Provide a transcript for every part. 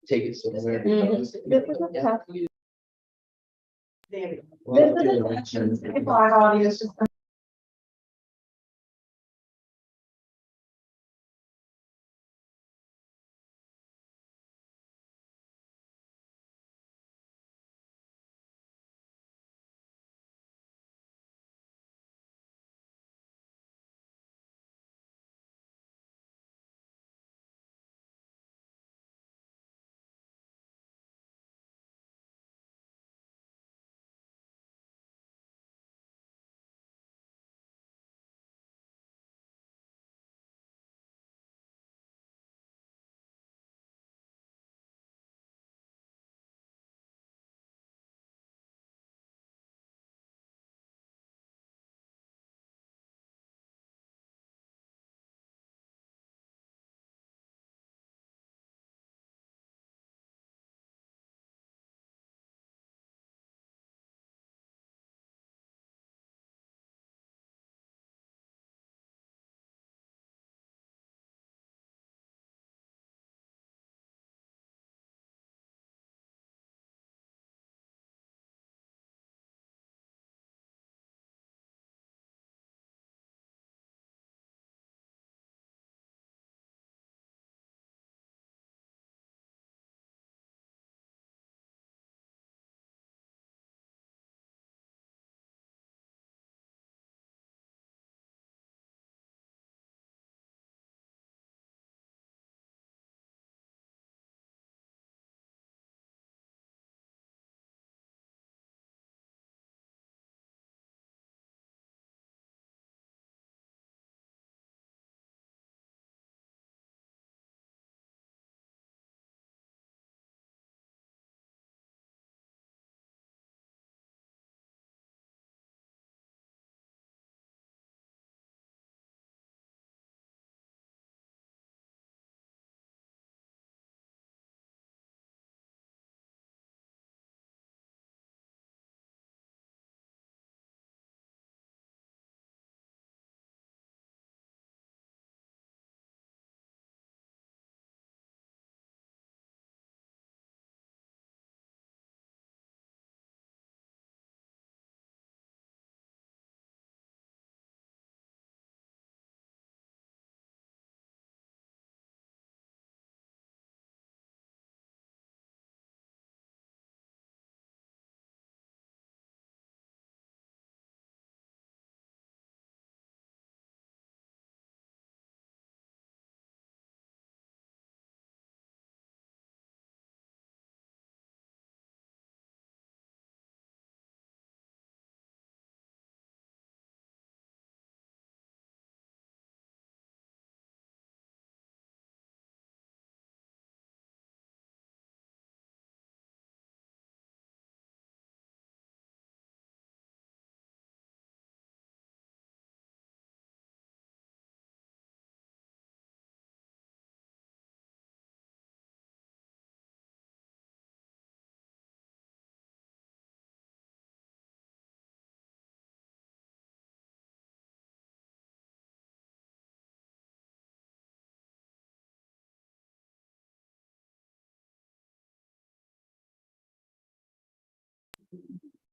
take it somewhere. This is a tough. This is a Our audio system.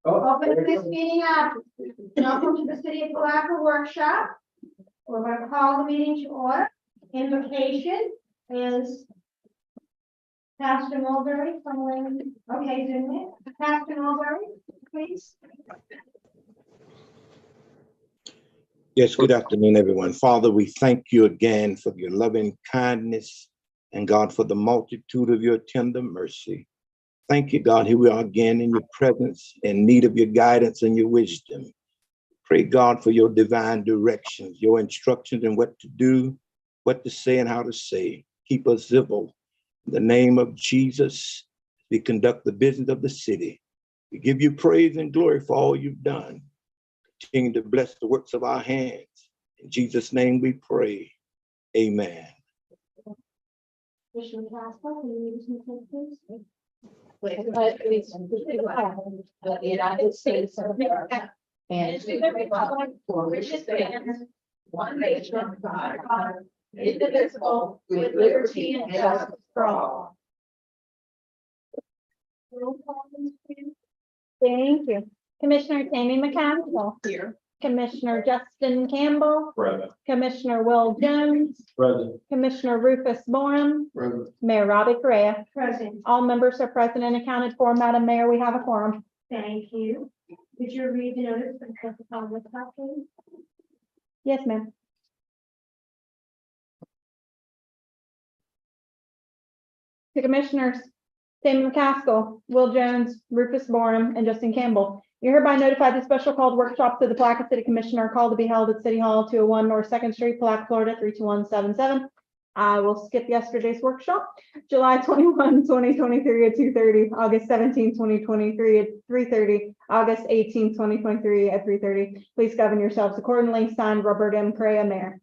Open this meeting up. Welcome to the City of Palatka workshop. We're going to call the meeting to order. Invocation is Pastor Mulberry from Lynn. Okay, Zoom in. Pastor Mulberry, please. Yes, good afternoon, everyone. Father, we thank you again for your loving kindness and God for the multitude of your tender mercy. Thank you, God. Here we are again in your presence, in need of your guidance and your wisdom. Pray, God, for your divine directions, your instructions in what to do, what to say, and how to say. Keep us civil. In the name of Jesus, we conduct the business of the city. We give you praise and glory for all you've done. Continue to bless the works of our hands. In Jesus' name we pray. Amen. Commissioner Casper, can you use some please? Of the United States of America and to the republic for which it stands, one nation under God, indivisible, with liberty and justice for all. Roll call, please. Thank you. Commissioner Tammy McCaskill. Here. Commissioner Justin Campbell. Present. Commissioner Will Jones. Present. Commissioner Rufus Borum. Present. Mayor Robbie Correa. Present. All members are present and accounted for. Madam Mayor, we have a quorum. Thank you. Could you read the notice for the public, please? Yes, ma'am. The commissioners, Tammy McCaskill, Will Jones, Rufus Borum, and Justin Campbell. You're hereby notified the special called workshop to the Palatka City Commissioner called to be held at City Hall, 201 North Second Street, Palatka, Florida, 32177. I will skip yesterday's workshop. July 21, 2023 at 2:30, August 17, 2023 at 3:30, August 18, 2023 at 3:30. Please govern yourselves accordingly. Signed, Robert M. Correa, Mayor.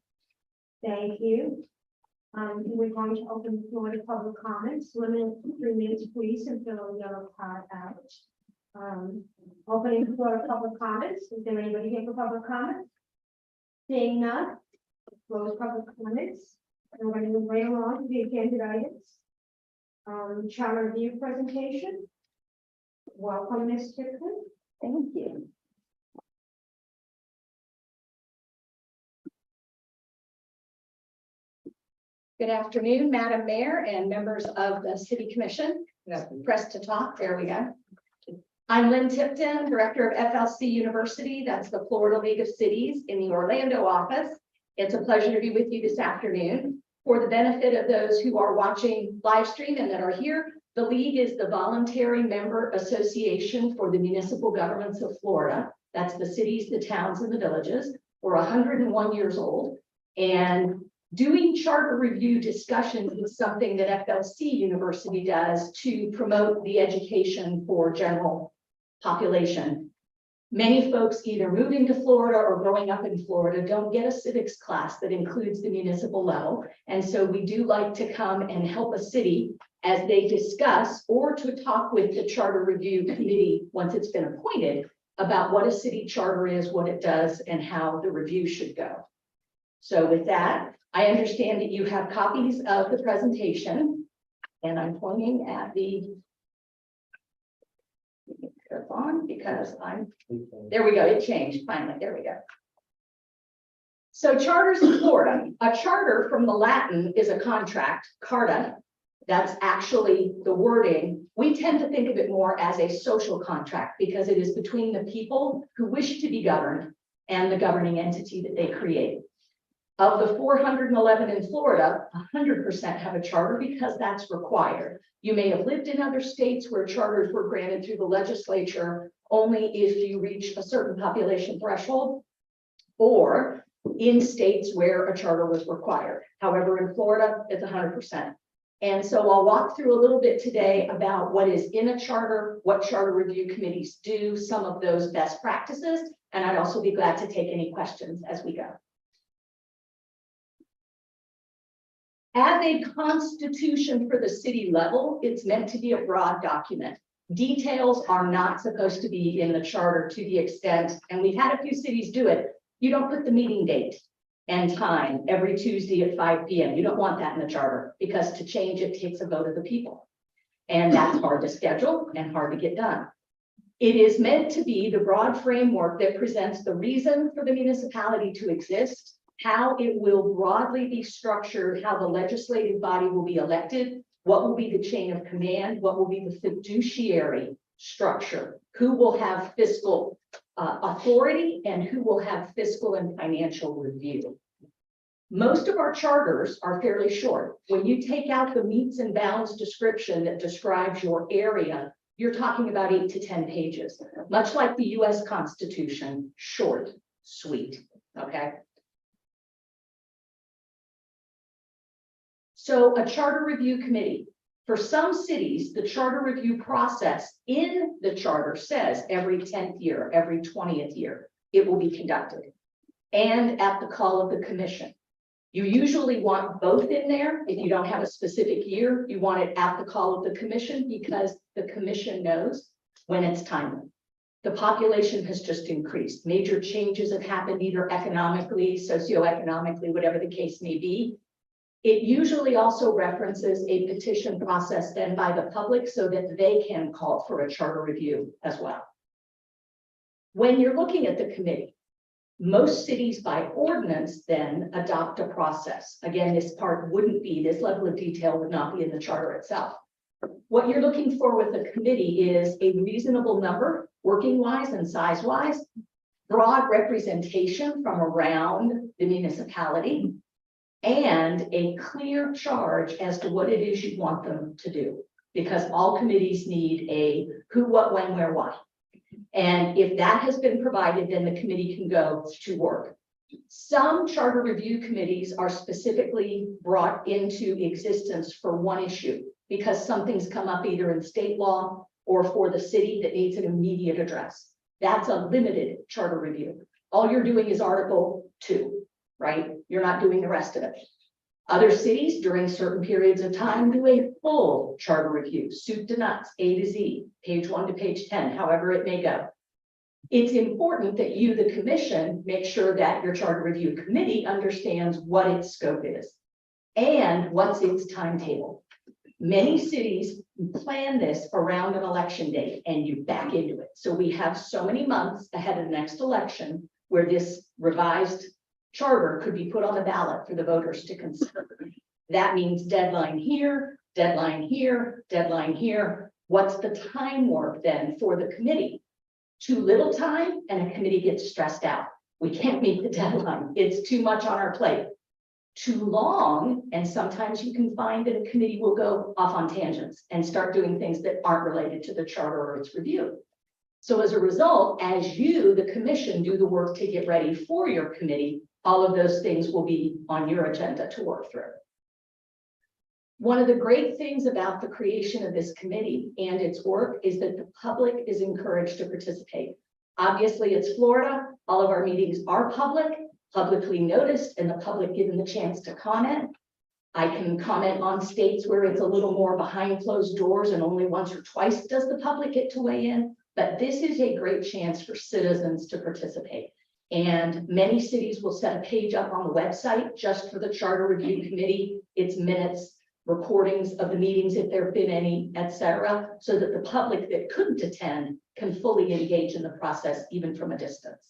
Thank you. We're going to open the floor to public comments. Limit 3 minutes, please, and fill the yellow card out. Opening the floor to public comments. Is there anybody here for public comments? Seeing none, close public comments. And we're going to move right along to the agenda items. Charter review presentation. Welcome, Ms. Tiffin. Thank you. Good afternoon, Madam Mayor and members of the City Commission. Press to talk, there we go. I'm Lynn Tipton, Director of FLC University, that's the Florida League of Cities in the Orlando office. It's a pleasure to be with you this afternoon. For the benefit of those who are watching live stream and that are here, the League is the voluntary member association for the municipal governments of Florida. That's the cities, the towns, and the villages. We're 101 years old, and doing charter review discussions is something that FLC University does to promote the education for general population. Many folks either moving to Florida or growing up in Florida don't get a civics class that includes the municipal level. And so we do like to come and help a city as they discuss or to talk with the charter review committee once it's been appointed about what a city charter is, what it does, and how the review should go. So with that, I understand that you have copies of the presentation, and I'm pointing at the on because there we go, it changed finally, there we go. So charters in Florida, a charter from the Latin is a contract, carta, that's actually the wording. We tend to think of it more as a social contract because it is between the people who wish to be governed and the governing entity that they create. Of the 411 in Florida, 100% have a charter because that's required. You may have lived in other states where charters were granted through the legislature only if you reach a certain population threshold, or in states where a charter was required. However, in Florida, it's 100%. And so I'll walk through a little bit today about what is in a charter, what charter review committees do, some of those best practices, and I'd also be glad to take any questions as we go. As a constitution for the city level, it's meant to be a broad document. Details are not supposed to be in the charter to the extent, and we've had a few cities do it, you don't put the meeting date and time every Tuesday at 5 p.m. You don't want that in the charter because to change it takes a vote of the people. And that's hard to schedule and hard to get done. It is meant to be the broad framework that presents the reason for the municipality to exist, how it will broadly be structured, how the legislative body will be elected, what will be the chain of command, what will be the fiduciary structure, who will have fiscal authority, and who will have fiscal and financial review. Most of our charters are fairly short. When you take out the meets and bounds description that describes your area, you're talking about 8 to 10 pages, much like the US Constitution, short, sweet, okay? So a charter review committee. For some cities, the charter review process in the charter says every 10th year, every 20th year, it will be conducted. And at the call of the commission. You usually want both in there. If you don't have a specific year, you want it at the call of the commission because the commission knows when it's timely. The population has just increased. Major changes have happened either economically, socioeconomically, whatever the case may be. It usually also references a petition process then by the public so that they can call for a charter review as well. When you're looking at the committee, most cities by ordinance then adopt a process. Again, this part wouldn't be, this level of detail would not be in the charter itself. What you're looking for with the committee is a reasonable number, working wise and size wise, broad representation from around the municipality, and a clear charge as to what it is you want them to do. Because all committees need a who, what, when, where, why. And if that has been provided, then the committee can go to work. Some charter review committees are specifically brought into existence for one issue because something's come up either in state law or for the city that needs an immediate address. That's a limited charter review. All you're doing is Article 2, right? You're not doing the rest of it. Other cities during certain periods of time do a full charter review, soup to nuts, A to Z, page 1 to page 10, however it may go. It's important that you, the commission, make sure that your charter review committee understands what its scope is and what's its timetable. Many cities plan this around an election date and you back into it. So we have so many months ahead of the next election where this revised charter could be put on the ballot for the voters to consider. That means deadline here, deadline here, deadline here. What's the time warp then for the committee? Too little time and a committee gets stressed out. We can't meet the deadline. It's too much on our plate. Too long, and sometimes you can find that a committee will go off on tangents and start doing things that aren't related to the charter or its review. So as a result, as you, the commission, do the work to get ready for your committee, all of those things will be on your agenda to work through. One of the great things about the creation of this committee and its work is that the public is encouraged to participate. Obviously, it's Florida. All of our meetings are publicly noticed, and the public given the chance to comment. I can comment on states where it's a little more behind closed doors and only once or twice does the public get to weigh in. But this is a great chance for citizens to participate. And many cities will set a page up on the website just for the charter review committee, its minutes, recordings of the meetings if there have been any, etc., so that the public that couldn't attend can fully engage in the process even from a distance.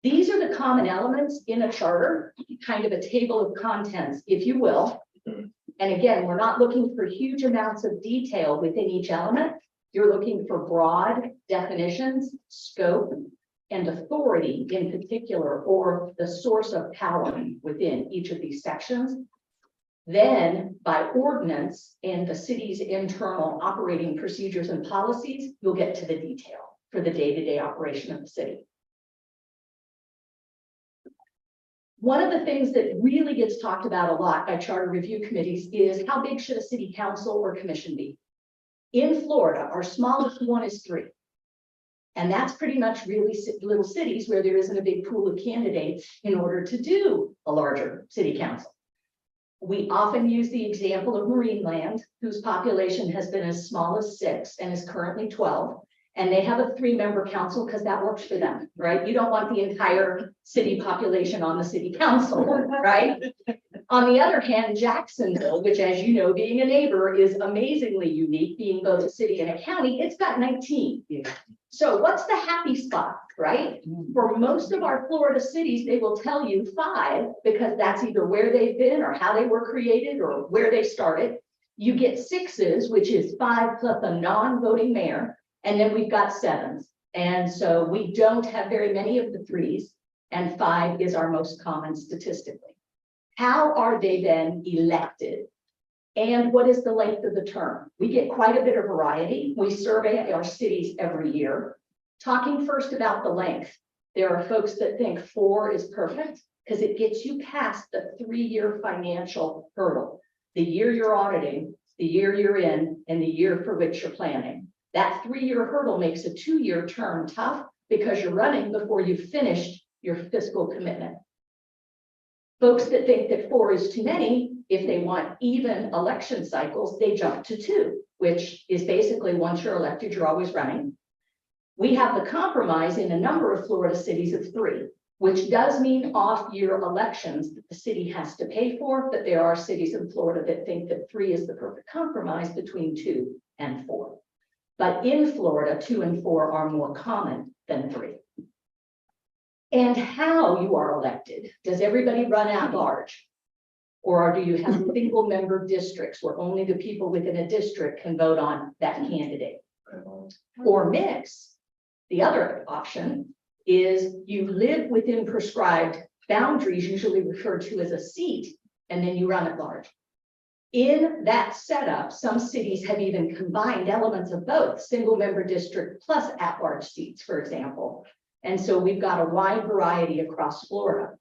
These are the common elements in a charter, kind of a table of contents, if you will. And again, we're not looking for huge amounts of detail within each element. You're looking for broad definitions, scope, and authority in particular, or the source of power within each of these sections. Then by ordinance and the city's internal operating procedures and policies, you'll get to the detail for the day-to-day operation of the city. One of the things that really gets talked about a lot by charter review committees is how big should a city council or commission be? In Florida, our smallest one is 3. And that's pretty much really little cities where there isn't a big pool of candidates in order to do a larger city council. We often use the example of Marineland, whose population has been as small as 6 and is currently 12. And they have a 3-member council because that works for them, right? You don't want the entire city population on the city council, right? On the other hand, Jacksonville, which, as you know, being a neighbor is amazingly unique, being both a city and a county, it's got 19. Yeah. So what's the happy spot, right? For most of our Florida cities, they will tell you 5 because that's either where they've been or how they were created or where they started. You get 6s, which is 5 plus a non-voting mayor. And then we've got 7s. And so we don't have very many of the 3s, and 5 is our most common statistically. How are they then elected? And what is the length of the term? We get quite a bit of variety. We survey our cities every year. Talking first about the length, there are folks that think 4 is perfect because it gets you past the 3-year financial hurdle. The year you're auditing, the year you're in, and the year for which you're planning. That 3-year hurdle makes a 2-year term tough because you're running before you've finished your fiscal commitment. Folks that think that 4 is too many, if they want even election cycles, they jump to 2, which is basically once you're elected, you're always running. We have the compromise in a number of Florida cities of 3, which does mean off-year elections that the city has to pay for, but there are cities in Florida that think that 3 is the perfect compromise between 2 and 4. But in Florida, 2 and 4 are more common than 3. And how you are elected, does everybody run at large? Or do you have single member districts where only the people within a district can vote on that candidate? Or mix, the other option is you live within prescribed boundaries, usually referred to as a seat, and then you run at large. In that setup, some cities have even combined elements of both, single member district plus at-large seats, for example. And so we've got a wide variety across Florida.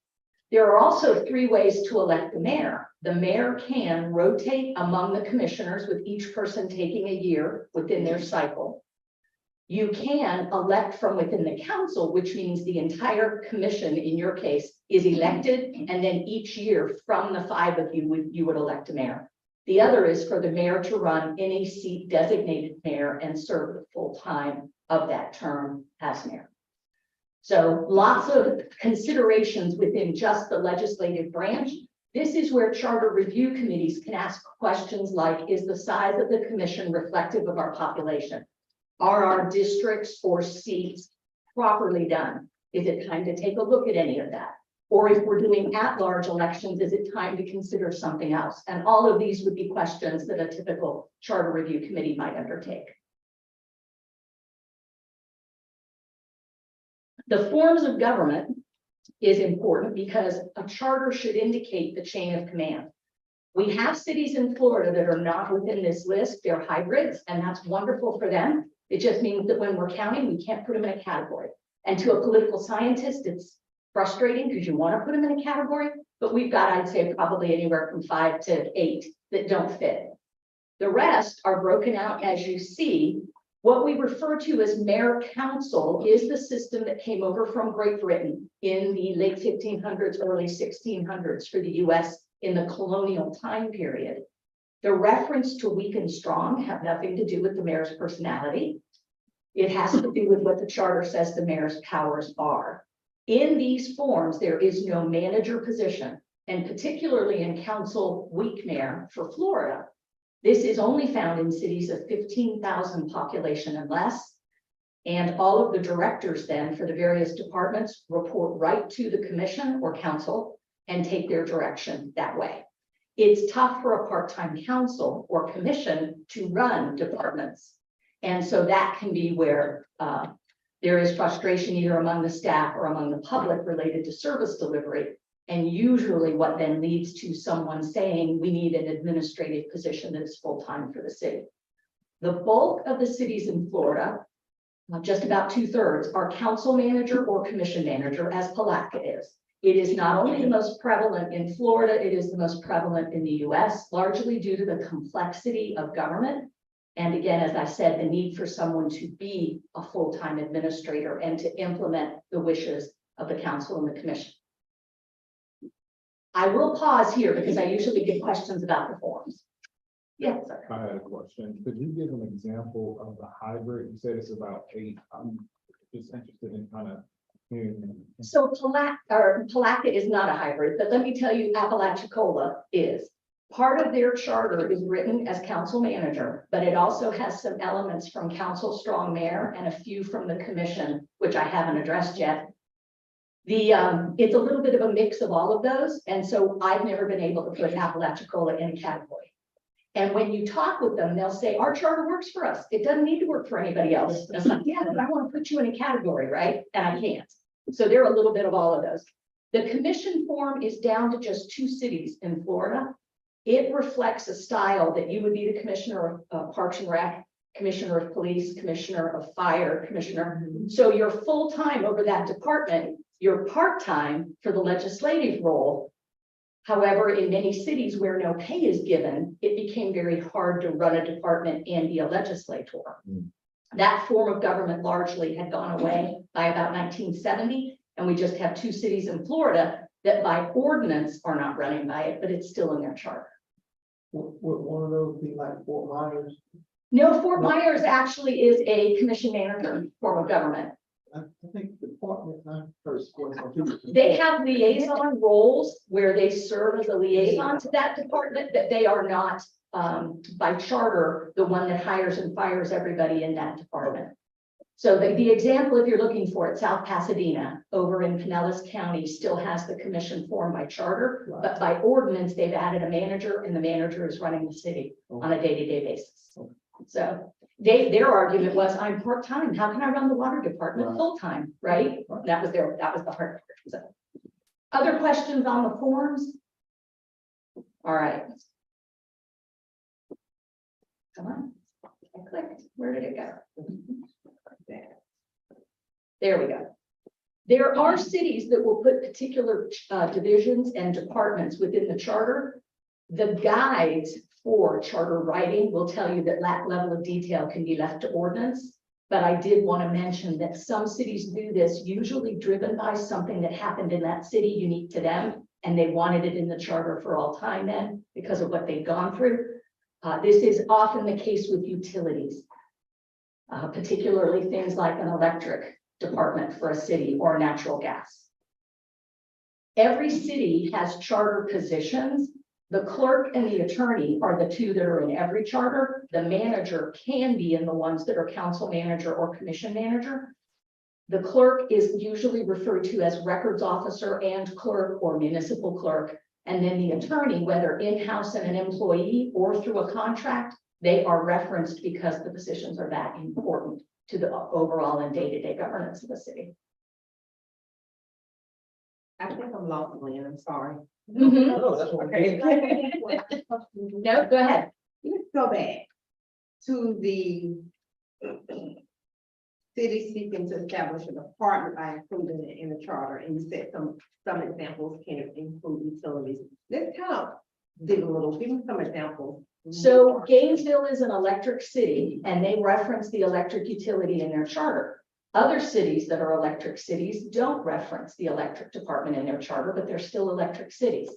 There are also 3 ways to elect the mayor. The mayor can rotate among the commissioners, with each person taking a year within their cycle. You can elect from within the council, which means the entire commission, in your case, is elected, and then each year from the 5 of you, you would elect a mayor. The other is for the mayor to run in a seat designated mayor and serve the full time of that term as mayor. So lots of considerations within just the legislative branch. This is where charter review committees can ask questions like, is the size of the commission reflective of our population? Are our districts or seats properly done? Is it time to take a look at any of that? Or if we're doing at-large elections, is it time to consider something else? And all of these would be questions that a typical charter review committee might undertake. The forms of government is important because a charter should indicate the chain of command. We have cities in Florida that are not within this list. They're hybrids, and that's wonderful for them. It just means that when we're counting, we can't put them in a category. And to a political scientist, it's frustrating because you want to put them in a category, but we've got, I'd say, probably anywhere from 5 to 8 that don't fit. The rest are broken out as you see. What we refer to as mayor council is the system that came over from Great Britain in the late 1500s, early 1600s for the US in the colonial time period. The reference to weak and strong have nothing to do with the mayor's personality. It has to do with what the charter says the mayor's powers are. In these forms, there is no manager position, and particularly in council weak mayor for Florida, this is only found in cities of 15,000 population and less. And all of the directors then for the various departments report right to the commission or council and take their direction that way. It's tough for a part-time council or commission to run departments. And so that can be where there is frustration either among the staff or among the public related to service delivery. And usually what then leads to someone saying, we need an administrative position that is full-time for the city. The bulk of the cities in Florida, just about 2/3, are council manager or commission manager, as Palatka is. It is not only the most prevalent in Florida, it is the most prevalent in the US, largely due to the complexity of government. And again, as I said, the need for someone to be a full-time administrator and to implement the wishes of the council and the commission. I will pause here because I usually get questions about the forms. Yes, sir. I had a question. Could you give an example of the hybrid? You said it's about 8. I'm just interested in kind of hearing. So Palatka is not a hybrid, but let me tell you, Apalachicola is. Part of their charter is written as council manager, but it also has some elements from council strong mayor and a few from the commission, which I haven't addressed yet. It's a little bit of a mix of all of those. And so I've never been able to put Apalachicola in a category. And when you talk with them, they'll say, our charter works for us. It doesn't need to work for anybody else. And I'm like, yeah, but I want to put you in a category, right? And I can't. So they're a little bit of all of those. The commission form is down to just 2 cities in Florida. It reflects a style that you would be the commissioner of Parks and Rec, commissioner of police, commissioner of fire, commissioner. So you're full-time over that department. You're part-time for the legislative role. However, in many cities where no pay is given, it became very hard to run a department and be a legislator. That form of government largely had gone away by about 1970, and we just have 2 cities in Florida that by ordinance are not running by it, but it's still in their charter. Would one of those be like Fort Myers? No, Fort Myers actually is a commission manager form of government. I think department, I first question. They have liaison roles where they serve as a liaison to that department, but they are not, by charter, the one that hires and fires everybody in that department. So the example, if you're looking for it, South Pasadena over in Pinellas County still has the commission form by charter, but by ordinance, they've added a manager and the manager is running the city on a day-to-day basis. So their argument was, I'm part-time, how can I run the water department Right. full-time, right? That was the hard part. So, other questions on the forms? All right. Come on, I clicked, where did it go? There we go. There are cities that will put particular divisions and departments within the charter. The guides for charter writing will tell you that that level of detail can be left to ordinance. But I did want to mention that some cities do this, usually driven by something that happened in that city unique to them. And they wanted it in the charter for all time then because of what they've gone through. This is often the case with utilities. Particularly things like an electric department for a city or natural gas. Every city has charter positions. The clerk and the attorney are the two that are in every charter. The manager can be in the ones that are council manager or commission manager. The clerk is usually referred to as records officer and clerk or municipal clerk. And then the attorney, whether in-house and an employee or through a contract, they are referenced because the positions are that important to the overall and day-to-day governance of the city. I think I'm lost, Lynn, I'm sorry. Mhm. No, that's what. Okay. No, go ahead. Let's go back to the city seeking to establish a department by including it in the charter, and you said some examples can include utilities. Let's kind of dig a little, give me some examples. So Gainesville is an electric city and they reference the electric utility in their charter. Other cities that are electric cities don't reference the electric department in their charter, but they're still electric cities.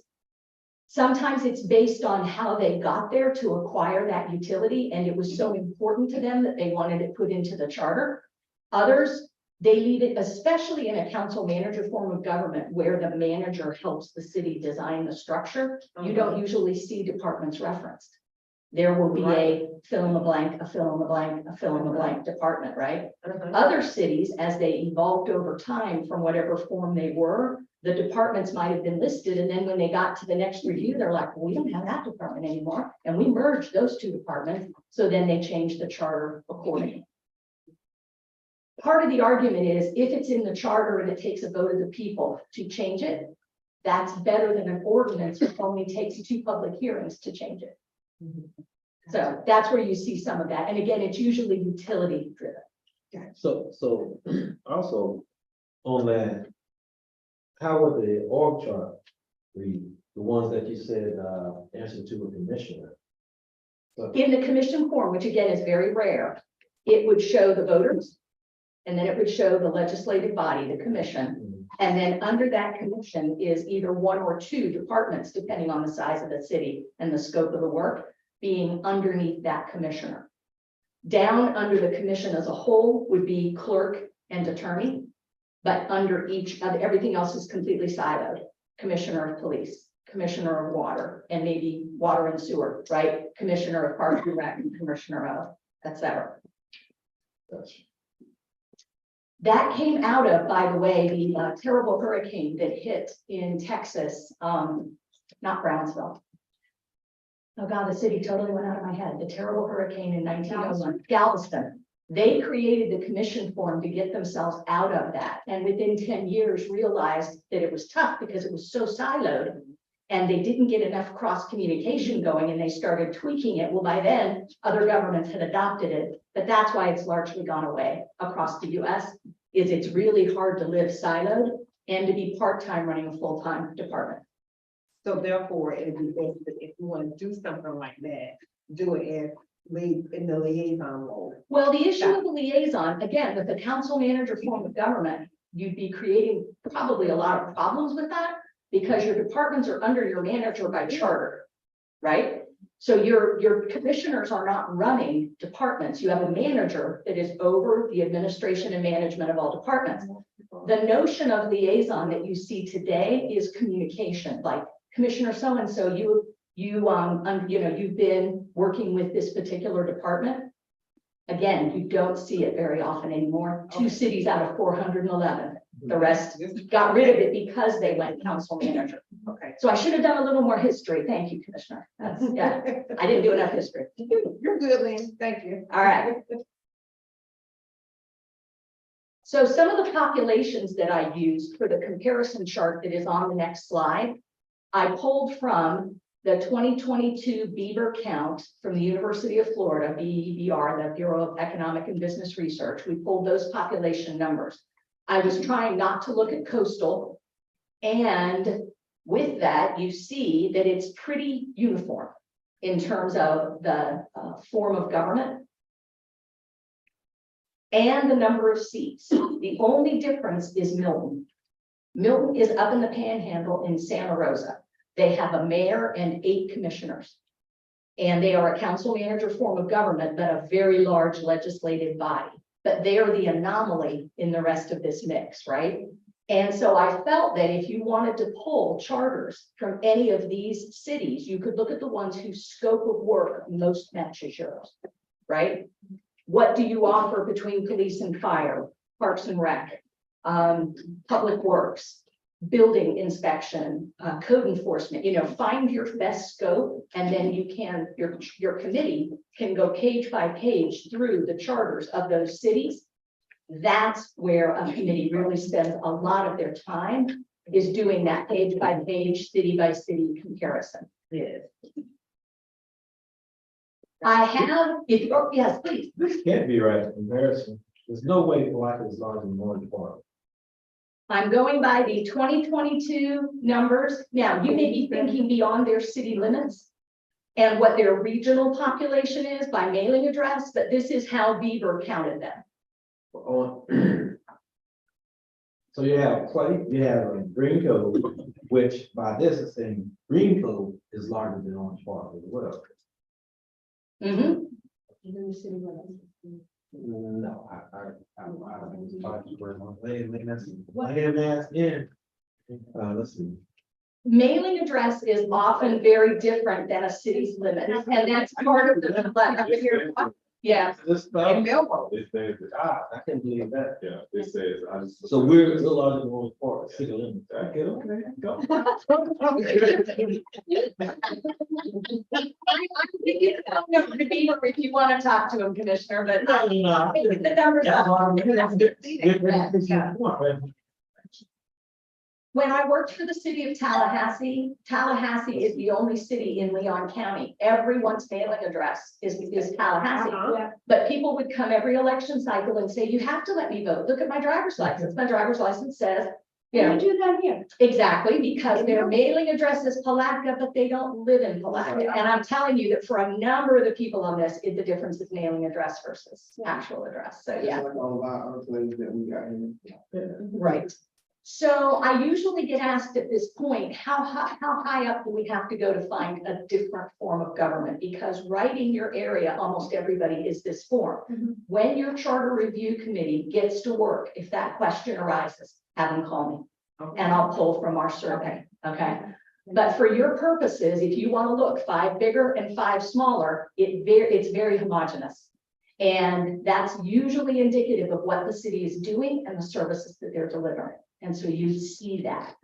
Sometimes it's based on how they got there to acquire that utility, and it was so important to them that they wanted it put into the charter. Others, they leave it, especially in a council manager form of government where the manager helps the city design the structure. You don't usually see departments referenced. There will be a fill in the blank, a fill in the blank, a fill in the blank department, right? Other cities, as they evolved over time from whatever form they were, the departments might have been listed. And then when they got to the next review, they're like, well, we don't have that department anymore. And we merged those two departments. So then they changed the charter accordingly. Part of the argument is if it's in the charter and it takes a vote of the people to change it, that's better than an ordinance which only takes 2 public hearings to change it. So that's where you see some of that. And again, it's usually utility driven. So also on that, how would the org chart read? The ones that you said, answer to a commissioner? In the commission form, which again is very rare, it would show the voters. And then it would show the legislative body, the commission. And then under that commission is either 1 or 2 departments, depending on the size of the city and the scope of the work, being underneath that commissioner. Down under the commission as a whole would be clerk and attorney, but under each of everything else is completely siloed. Commissioner of police, commissioner of water, and maybe water and sewer, right? Commissioner of parks and rec, commissioner of, etc. Gotcha. That came out of, by the way, the terrible hurricane that hit in Texas, not Brownsville. Oh God, the city totally went out of my head. The terrible hurricane in 1901, Galveston. They created the commission form to get themselves out of that. And within 10 years realized that it was tough because it was so siloed and they didn't get enough cross communication going and they started tweaking it. Well, by then other governments had adopted it, but that's why it's largely gone away across the US. Is it's really hard to live siloed and to be part-time running a full-time department. So therefore, it'd be best that if you want to do something like that, do it as lead in the liaison role. Well, the issue of the liaison, again, with the council manager form of government, you'd be creating probably a lot of problems with that because your departments are under your manager by charter, right? So your commissioners are not running departments. You have a manager that is over the administration and management of all departments. The notion of liaison that you see today is communication, like Commissioner so-and-so, you've been working with this particular department. Again, you don't see it very often anymore. 2 cities out of 411. The rest got rid of it because they went council manager. Okay. So I should have done a little more history. Thank you, Commissioner. That's, yeah, I didn't do enough history. You're good, Lynn. Thank you. All right. So some of the populations that I used for the comparison chart that is on the next slide, I pulled from the 2022 Beaver count from the University of Florida, BEBR, the Bureau of Economic and Business Research. We pulled those population numbers. I was trying not to look at coastal. And with that, you see that it's pretty uniform in terms of the form of government and the number of seats. The only difference is Milton. Milton is up in the Panhandle in Santa Rosa. They have a mayor and 8 commissioners. And they are a council manager form of government, but a very large legislative body. But they are the anomaly in the rest of this mix, right? And so I felt that if you wanted to pull charters from any of these cities, you could look at the ones whose scope of work most matches yours, right? What do you offer between police and fire, parks and rec, public works, building inspection, code enforcement? Find your best scope, and then you can, your committee can go page by page through the charters of those cities. That's where a committee really spends a lot of their time, is doing that page by page, city by city comparison. Yes. I have, yes, please. This can't be right in comparison. There's no way Palatka is larger than Orange Park. I'm going by the 2022 numbers. Now, you may be thinking beyond their city limits and what their regional population is by mailing address, but this is how Beaver counted them. So you have Clay, you have Green Cove, which by this is saying Green Cove is larger than Orange Park as well. Mhm. No, let's see. Mailing address is often very different than a city's limits, and that's part of the. Yeah, This And stuff, Melrose. It says, I can't believe that. yeah, it says, I just. So we're a little larger than Orange Park, city limits. Okay, go. If you want to talk to him, Commissioner, but No. the numbers are. When I worked for the city of Tallahassee, Tallahassee is the only city in Leon County. Everyone's mailing address is Tallahassee. Uh-huh. But people would come every election cycle and say, you have to let me vote. Look at my driver's license. My driver's license says, you know, We do that here. exactly, because their mailing address is Palatka, but they don't live in Palatka. And I'm telling you that for a number of the people on this, the difference is mailing address versus actual address. So, yeah. Like all of our other places that we got here. Right. So I usually get asked at this point, how high up do we have to go to find a different form of government? Because right in your area, almost everybody is this form. Mhm. When your charter review committee gets to work, if that question arises, have them call me and I'll pull from our survey, okay? But for your purposes, if you want to look 5 bigger and 5 smaller, it's very homogeneous. And that's usually indicative of what the city is doing and the services that they're delivering. And so you see that.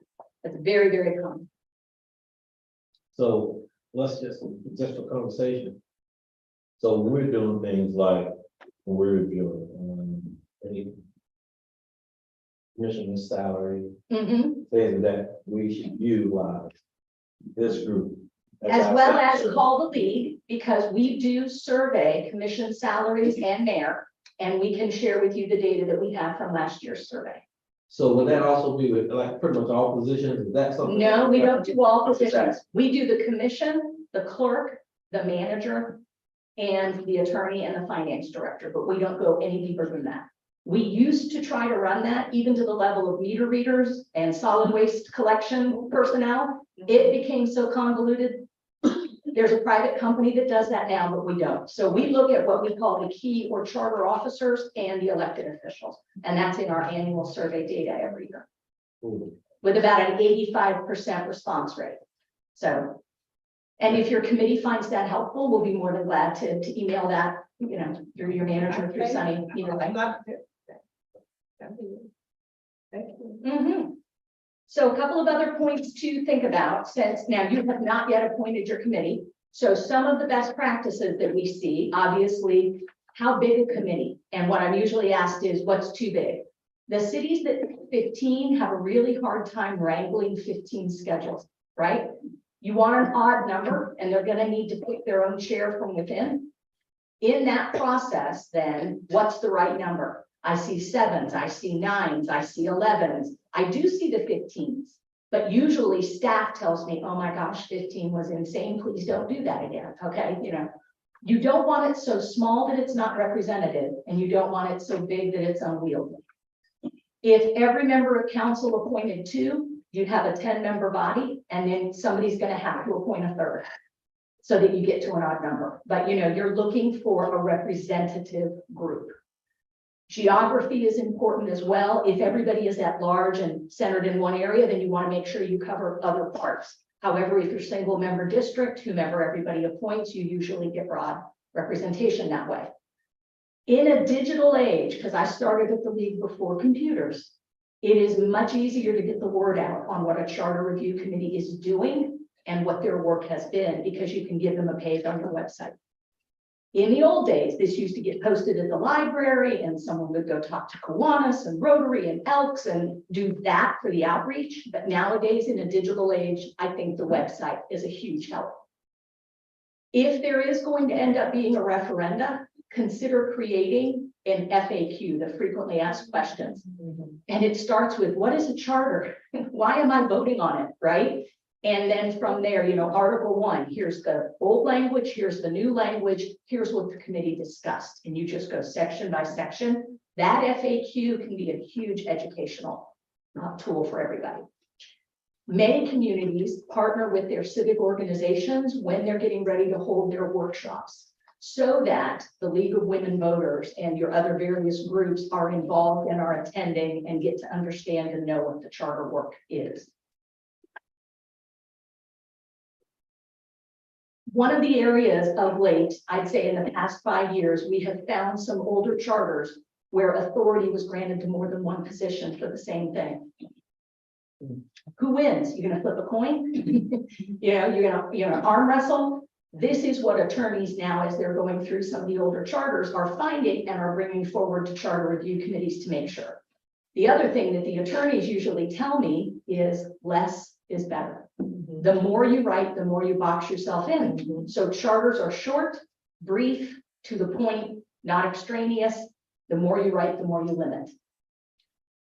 That's very, very common. So let's just for conversation. So when we're doing things like, when we're reviewing, any commissioner's salary, Mhm. things that we should utilize this group. As well as call the lead, because we do survey commission salaries and mayor, and we can share with you the data that we have from last year's survey. So would that also be with like pretty much all positions? Is that something? No, we don't do all positions. We do the commission, the clerk, the manager, and the attorney and the finance director, but we don't go any deeper than that. We used to try to run that even to the level of meter readers and solid waste collection personnel. It became so convoluted There's a private company that does that now, but we don't. So we look at what we call the key or charter officers and the elected officials. And that's in our annual survey data every year, with about an 85% response rate. So, and if your committee finds that helpful, we'll be more than glad to email that, you know, through your manager, through Sunny, either way. Mhm. So a couple of other points to think about, since now you have not yet appointed your committee. So some of the best practices that we see, obviously, how big a committee? And what I'm usually asked is, what's too big? The cities that pick 15 have a really hard time wrangling 15 schedules, right? You want an odd number, and they're gonna need to pick their own chair from within. In that process, then, what's the right number? I see 7s, I see 9s, I see 11s. I do see the 15s, but usually staff tells me, oh my gosh, 15 was insane. Please don't do that again. Okay, you know, you don't want it so small that it's not representative, and you don't want it so big that it's unwieldy. If every member of council appointed 2, you'd have a 10-member body, and then somebody's going to have to appoint a 3rd so that you get to an odd number. But you know, you're looking for a representative group. Geography is important as well. If everybody is at large and centered in one area, then you want to make sure you cover other parts. However, if you're single member district, whomever everybody appoints, you usually get broad representation that way. In a digital age, because I started at the league before computers, it is much easier to get the word out on what a charter review committee is doing and what their work has been, because you can give them a page on your website. In the old days, this used to get posted at the library, and someone would go talk to Kiwanis and Rotary and Elks and do that for the outreach. But nowadays, in a digital age, I think the website is a huge help. If there is going to end up being a referenda, consider creating an FAQ, the frequently asked questions. And it starts with, what is a charter? Why am I voting on it, right? And then from there, you know, Article 1, here's the old language, here's the new language, here's what the committee discussed. And you just go section by section. That FAQ can be a huge educational tool for everybody. Many communities partner with their civic organizations when they're getting ready to hold their workshops, so that the League of Women Voters and your other various groups are involved and are attending and get to understand and know what the charter work is. One of the areas of late, I'd say in the past 5 years, we have found some older charters where authority was granted to more than one position for the same thing. Who wins? You're gonna flip a coin? You know, you're gonna arm wrestle. This is what attorneys now, as they're going through some of the older charters, are finding and are bringing forward to charter review committees to make sure. The other thing that the attorneys usually tell me is less is better. The more you write, the more you box yourself in. So charters are short, brief, to the point, not extraneous. The more you write, the more you limit.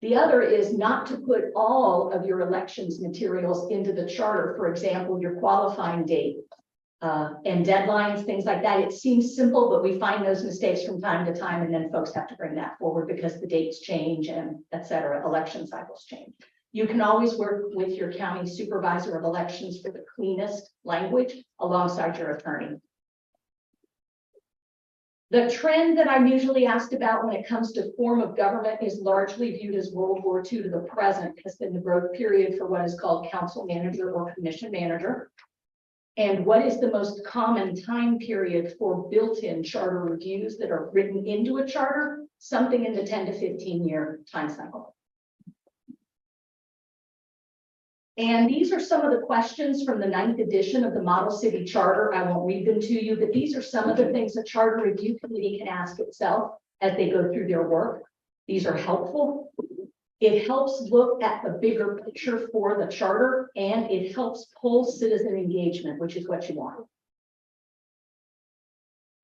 The other is not to put all of your elections materials into the charter. For example, your qualifying date and deadlines, things like that. It seems simple, but we find those mistakes from time to time, and then folks have to bring that forward because the dates change and et cetera, election cycles change. You can always work with your county supervisor of elections for the cleanest language alongside your attorney. The trend that I'm usually asked about when it comes to form of government is largely viewed as World War II to the present, has been the growth period for what is called council manager or commission manager. And what is the most common time period for built-in charter reviews that are written into a charter? Something in the 10 to 15 year time cycle. And these are some of the questions from the 9th edition of the Model City Charter. I won't read them to you, but these are some of the things a charter review committee can ask itself as they go through their work. These are helpful. It helps look at the bigger picture for the charter, and it helps pull citizen engagement, which is what you want.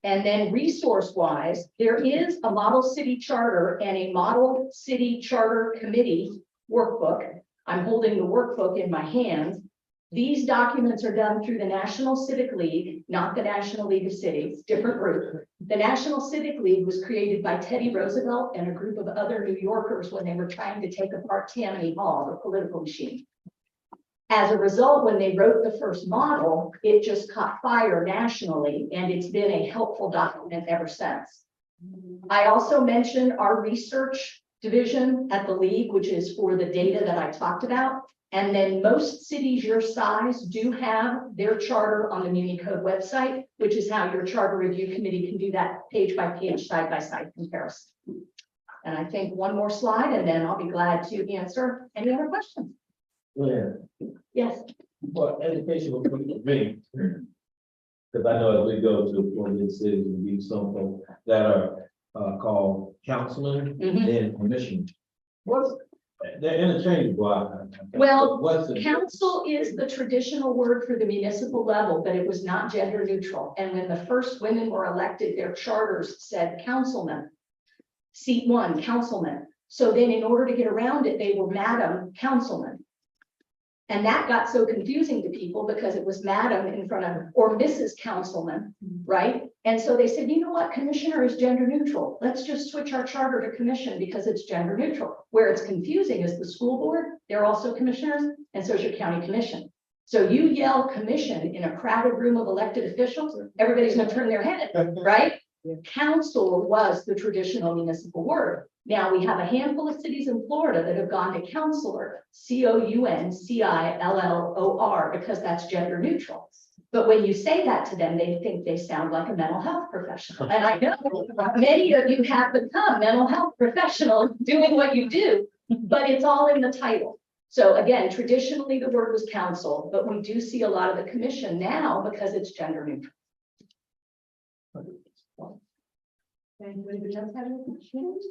And then resource-wise, there is a Model City Charter and a Model City Charter Committee workbook. I'm holding the workbook in my hands. These documents are done through the National Civic League, not the National League of Cities, different group. The National Civic League was created by Teddy Roosevelt and a group of other New Yorkers when they were trying to take apart Tammany Hall, the political machine. As a result, when they wrote the first model, it just caught fire nationally, and it's been a helpful document ever since. I also mentioned our research division at the league, which is for the data that I talked about. And then most cities your size do have their charter on the Muni Code website, which is how your charter review committee can do that page by page, side by side comparison. And I think one more slide, and then I'll be glad to answer any other questions. Yeah, Yes. but education will be for me. Because I know as we go to Florida cities, we meet some folks that are called councilmen Mhm. and commissioners. What's, they're interchangeable. Well, What's the? Council is the traditional word for the municipal level, but it was not gender neutral. And when the first women were elected, their charters said councilman. Seat 1, councilman. So then in order to get around it, they were Madam Councilman. And that got so confusing to people because it was Madam in front of, or Mrs. Councilman, right? And so they said, you know what, commissioner is gender neutral. Let's just switch our charter to commission because it's gender neutral. Where it's confusing is the school board, they're also commissioners, and so is your county commission. So you yell commission in a crowded room of elected officials, everybody's gonna turn their head, right? Council was the traditional municipal word. Now we have a handful of cities in Florida that have gone to counselor, COUNCILLOR, because that's gender neutral. But when you say that to them, they think they sound like a mental health professional. And I know many of you have become mental health professionals doing what you do, but it's all in the title. So again, traditionally the word was council, but we do see a lot of the commission now because it's gender neutral. Anybody else have any questions?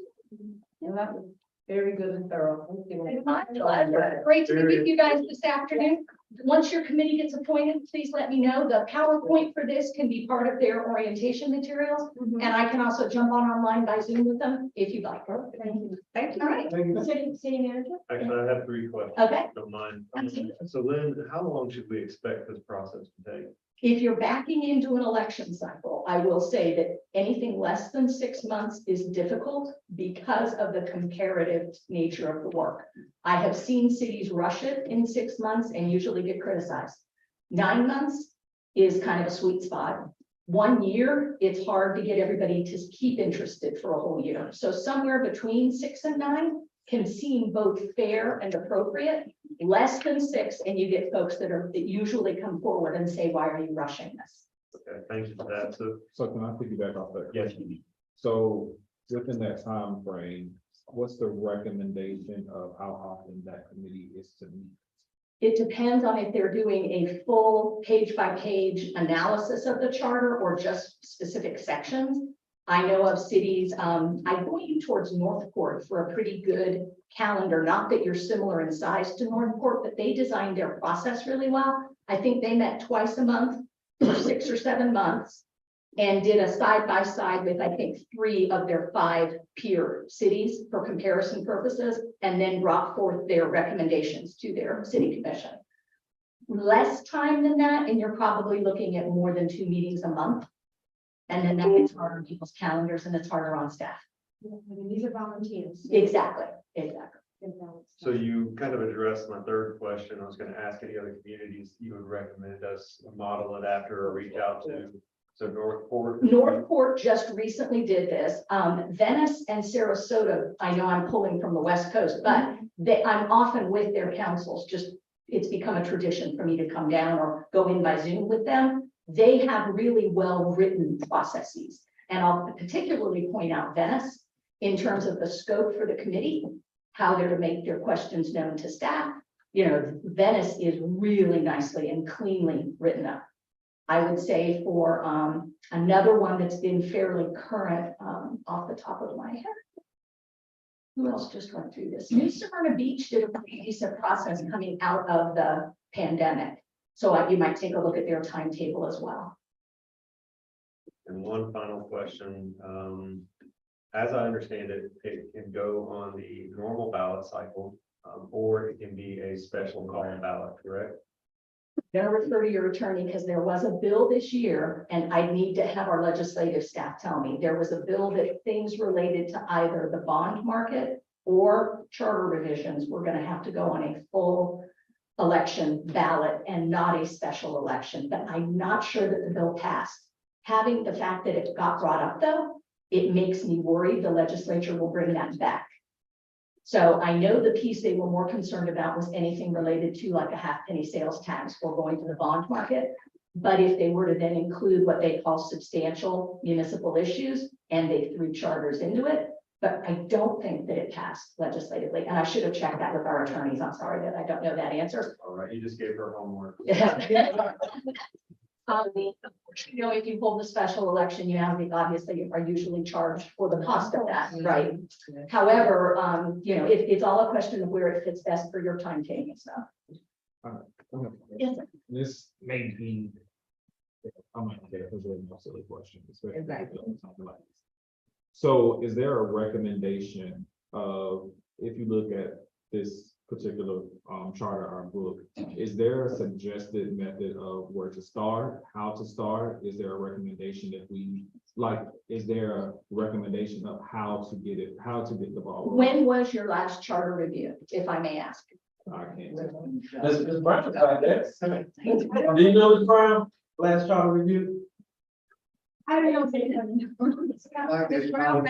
Well, that was very good and thorough. Thank you. My pleasure. Great to be with you guys this afternoon. Once your committee gets appointed, please let me know. The PowerPoint for this can be part of their orientation materials. And I can also jump on online by Zoom with them if you'd like. Thank you. Thank you. All right. City manager? Actually, I have 3 questions. Okay. if you Don't mind. Absolutely. So Lynn, how long should we expect this process to take? If you're backing into an election cycle, I will say that anything less than 6 months is difficult because of the comparative nature of the work. I have seen cities rush it in 6 months and usually get criticized. 9 months is kind of a sweet spot. 1 year, it's hard to get everybody to keep interested for a whole year. So somewhere between 6 and 9 can seem both fair and appropriate. Less than 6, and you get folks that usually come forward and say, why are you rushing this? Okay, thank you for that. So can I piggyback off that? Yes. So within that time frame, what's the recommendation of how often that committee is to meet? It depends on if they're doing a full page by page analysis of the charter or just specific sections. I know of cities, I point you towards Northport for a pretty good calendar, not that you're similar in size to Northport, but they designed their process really well. I think they met twice a month for 6 or 7 months and did a side by side with, I think, 3 of their 5 peer cities for comparison purposes, and then brought forth their recommendations to their city commission. Less time than that, and you're probably looking at more than 2 meetings a month. And then that gets harder on people's calendars and it's harder on staff. These are volunteers. Exactly. So you kind of addressed my 3rd question. I was going to ask any other communities you would recommend us model it after or reach out to. So Northport just recently did this. Venice and Sarasota, I know I'm pulling from the West Coast, but I'm often with their councils. Just it's become a tradition for me to come down or go in by Zoom with them. They have really well-written processes. And I'll particularly point out Venice in terms of the scope for the committee, how they're to make their questions known to staff. You know, Venice is really nicely and cleanly written up. I would say for another one that's been fairly current off the top of my head. Who else just went through this? New Smyrna Beach did a pretty decent process coming out of the pandemic. So you might take a look at their timetable as well. And one final question. As I understand it, it can go on the normal ballot cycle, or it can be a special call ballot, correct? I'm going to refer to your attorney because there was a bill this year, and I need to have our legislative staff tell me. There was a bill that things related to either the bond market or charter revisions were going to have to go on a full election ballot and not a special election, but I'm not sure that the bill passed. Having the fact that it got brought up though, it makes me worried the legislature will bring that back. So I know the piece they were more concerned about was anything related to like a half penny sales tax or going to the bond market. But if they were to then include what they call substantial municipal issues and they threw charters into it, but I don't think that it passed legislatively. And I should have checked that with our attorneys. I'm sorry that I don't know that answer. All right, you just gave her homework. You know, if you hold a special election, you have, obviously are usually charged for the cost of that, right? However, you know, it's all a question of where it fits best for your timetable, so. Yes, sir. This may be, I'm not gonna pose a silly question, especially. Exactly. something like this. So is there a recommendation of, if you look at this particular charter or book, is there a suggested method of where to start, how to start? Is there a recommendation that we, like, is there a recommendation of how to get it, how to get the ball rolling? When was your last charter review, if I may ask? I can't. Ms. Brown, do you know Ms. Brown, last charter review? I don't know.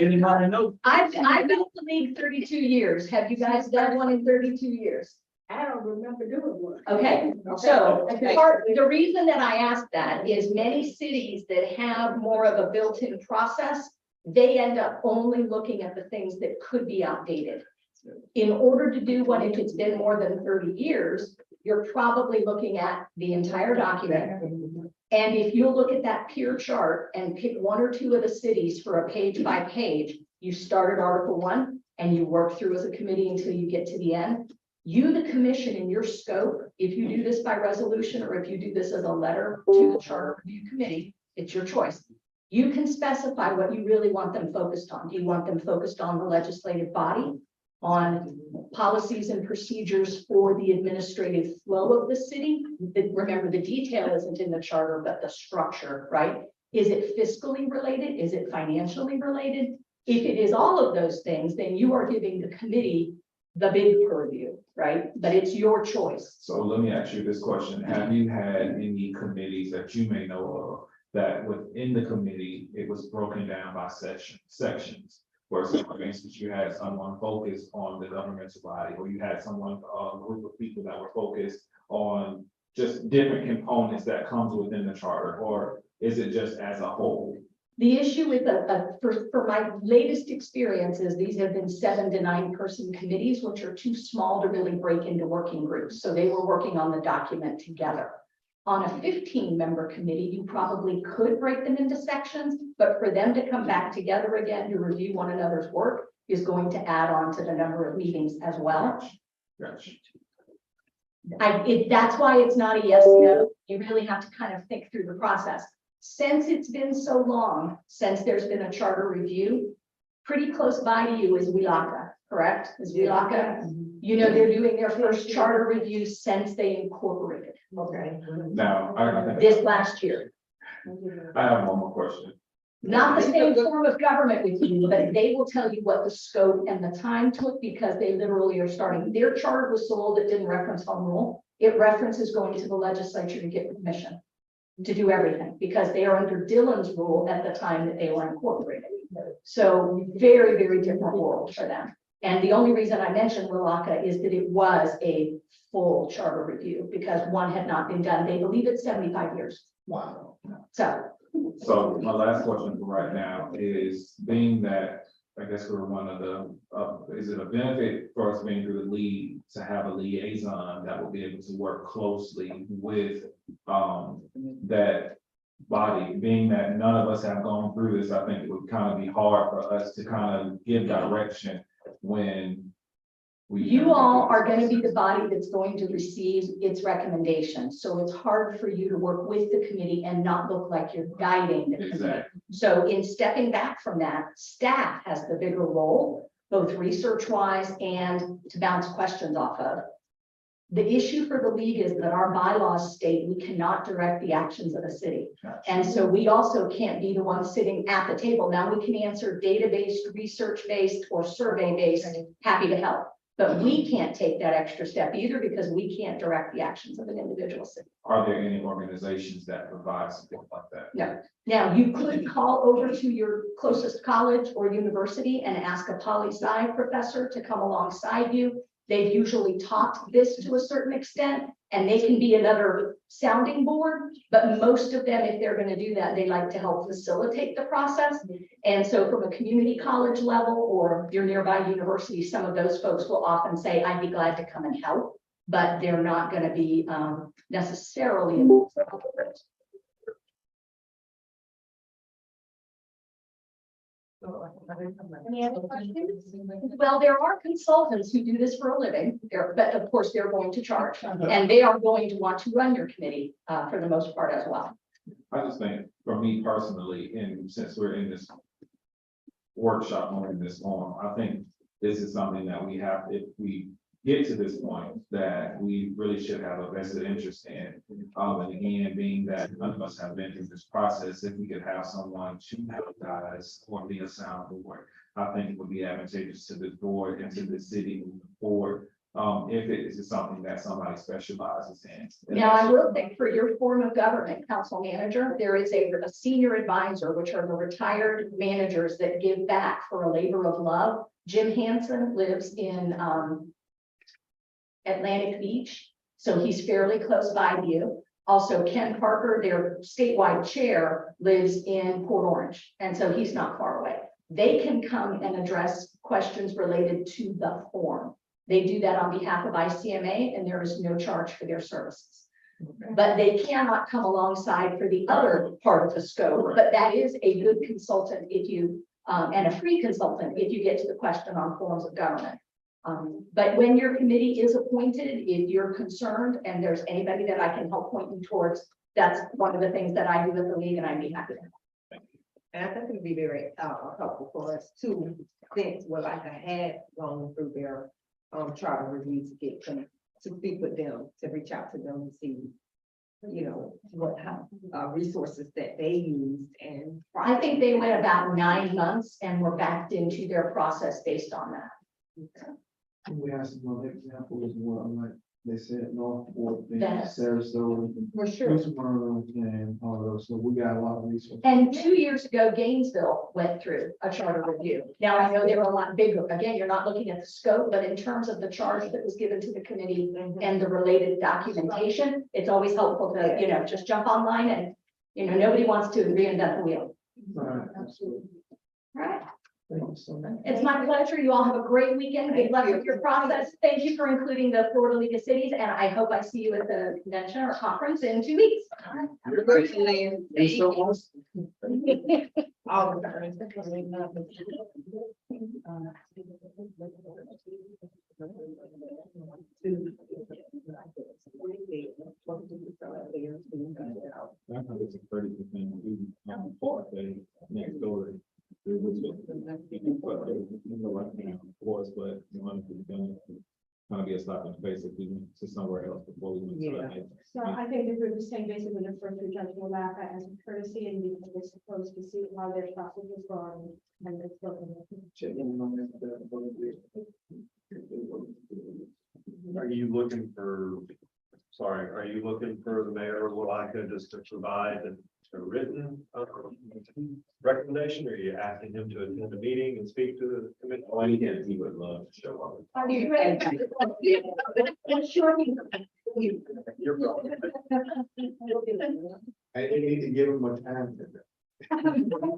Anybody know? I've been in the league 32 years. Have you guys done one in 32 years? I don't remember doing one. Okay, so the reason that I ask that is many cities that have more of a built-in process, they end up only looking at the things that could be outdated. In order to do one, if it's been more than 30 years, you're probably looking at the entire document. And if you look at that peer chart and pick one or two of the cities for a page by page, you start at Article 1 and you work through as a committee until you get to the end. You, the commission, in your scope, if you do this by resolution or if you do this as a letter to the Charter Review Committee, it's your choice. You can specify what you really want them focused on. Do you want them focused on the legislative body, on policies and procedures for the administrative flow of the city? Remember, the detail isn't in the charter, but the structure, right? Is it fiscally related? Is it financially related? If it is all of those things, then you are giving the committee the big purview, right? But it's your choice. So let me ask you this question. Have you had any committees that you may know of that within the committee, it was broken down by sections? Where, for instance, you had someone focused on the governmental body, or you had someone, a group of people that were focused on just different components that comes within the charter, or is it just as a whole? The issue with for my latest experiences, these have been 7 to 9 person committees, which are too small to really break into working groups. So they were working on the document together. On a 15-member committee, you probably could break them into sections, but for them to come back together again to review one another's work is going to add on to the number of meetings as well. Gotcha. That's why it's not a yes, no. You really have to kind of think through the process. Since it's been so long, since there's been a charter review, pretty close by to you is Palatka, correct? Is Palatka? You know, they're doing their first charter review since they incorporated. Okay. Now, I This last year. have one more question. Not the same form of government with you, but they will tell you what the scope and the time took because they literally are starting. Their charter was so old it didn't reference home rule. It references going to the legislature to get permission to do everything because they are under Dillon's rule at the time that they were incorporated. So very, very different world for them. And the only reason I mentioned Palatka is that it was a full charter review because one had not been done. They believe it's 75 years. Wow. So My last question for right now is, being that, I guess we're one of the, is it a benefit for us being through the league to have a liaison that will be able to work closely with that body? Being that none of us have gone through this, I think it would kind of be hard for us to kind of give direction when you all are going to be the body that's going to receive its recommendations. So it's hard for you to work with the committee and not look like you're guiding the committee. Exactly. So in stepping back from that, staff has the bigger role, both research wise and to bounce questions off of. The issue for the league is that our bylaws state we cannot direct the actions of the city. And so we also can't be the ones sitting at the table. Now we can answer data-based, research-based, or survey-based, happy to help. But we can't take that extra step either because we can't direct the actions of an individual city. Are there any organizations that provide support like that? No. Now, you could call over to your closest college or university and ask a poli-sci professor to come alongside you. They've usually taught this to a certain extent, and they can be another sounding board, but most of them, if they're going to do that, they like to help facilitate the process. And so from a community college level or your nearby university, some of those folks will often say, I'd be glad to come and help, but they're not going to be necessarily involved. Any other questions? Well, there are consultants who do this for a living, but of course, they're going to charge, and they are going to want to run your committee for the most part as well. I just think, for me personally, and since we're in this workshop on this forum, I think this is something that we have, if we get to this point, that we really should have a vested interest in. And again, being that none of us have been through this process, if we could have someone to help guys or be a sound board, I think it would be advantageous to this board and to the city moving forward. If it is something that somebody specializes in. Now, I will think for your form of government, council manager, there is a senior advisor, which are the retired managers that give back for a labor of love. Jim Hansen lives in Atlantic Beach, so he's fairly close by to you. Also, Ken Parker, their statewide chair, lives in Port Orange, and so he's not far away. They can come and address questions related to the form. They do that on behalf of ICMA, and there is no charge for their services. But they cannot come alongside for the other part of the scope, but that is a good consultant if you, and a free consultant if you get to the question on forms of government. But when your committee is appointed, if you're concerned and there's anybody that I can help point you towards, that's one of the things that I do with the league, and I'd be happy to help. And I think it'd be very helpful for us to think, well, like I had gone through their charter review to get them, to speak with them, to reach out to them and see, you know, what resources that they used. And I think they went about 9 months and were backed into their process based on that. We have some other examples as well, like they said, Northport, Yes. Sarasota, for sure. Greensboro, and all of those, so we got a lot of resources. And 2 years ago, Gainesville went through a charter review. Now, I know they were a lot bigger. Again, you're not looking at the scope, but in terms of the charge that was given to the committee and the related documentation, it's always helpful to, you know, just jump online and, you know, nobody wants to reinvent the wheel. Right, absolutely. All right. Thank you so much. It's my pleasure. You all have a great weekend. Good luck with your process. Thank you for including the Florida League of Cities, and I hope I see you at the convention or conference in 2 weeks. Thank you so much. All of them. I think it's a 30% next door. Of course, but you want to be done, kind of be a stop in face if we went to somewhere else before we went to. So I think the group is saying basically the first to Judge Palatka as a courtesy, and we were supposed to see how their process is going. And it's looking. Check in on that, Are you looking for, sorry, are you looking for the mayor of Palatka just to provide a written recommendation? Or are you asking him to attend a meeting and speak to the committee? Oh, and again, he would love to show up. Are you ready? I'm sure you. You're welcome. I need to give him more time. I mean, that's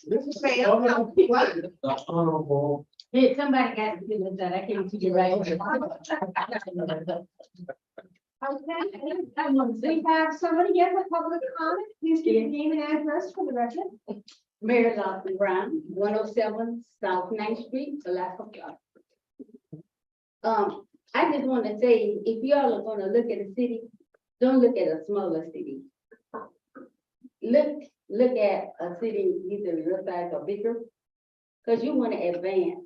This is honorable. Hey, somebody got to do that. I can't see you right. Okay, we have somebody here for public comment. Please give your name and address for the record. Mary Lawson Brown, 107 South 9th Street, Palatka. I just want to say, if y'all are gonna look at a city, don't look at a smaller city. Look at a city either your size or bigger, because you want to advance.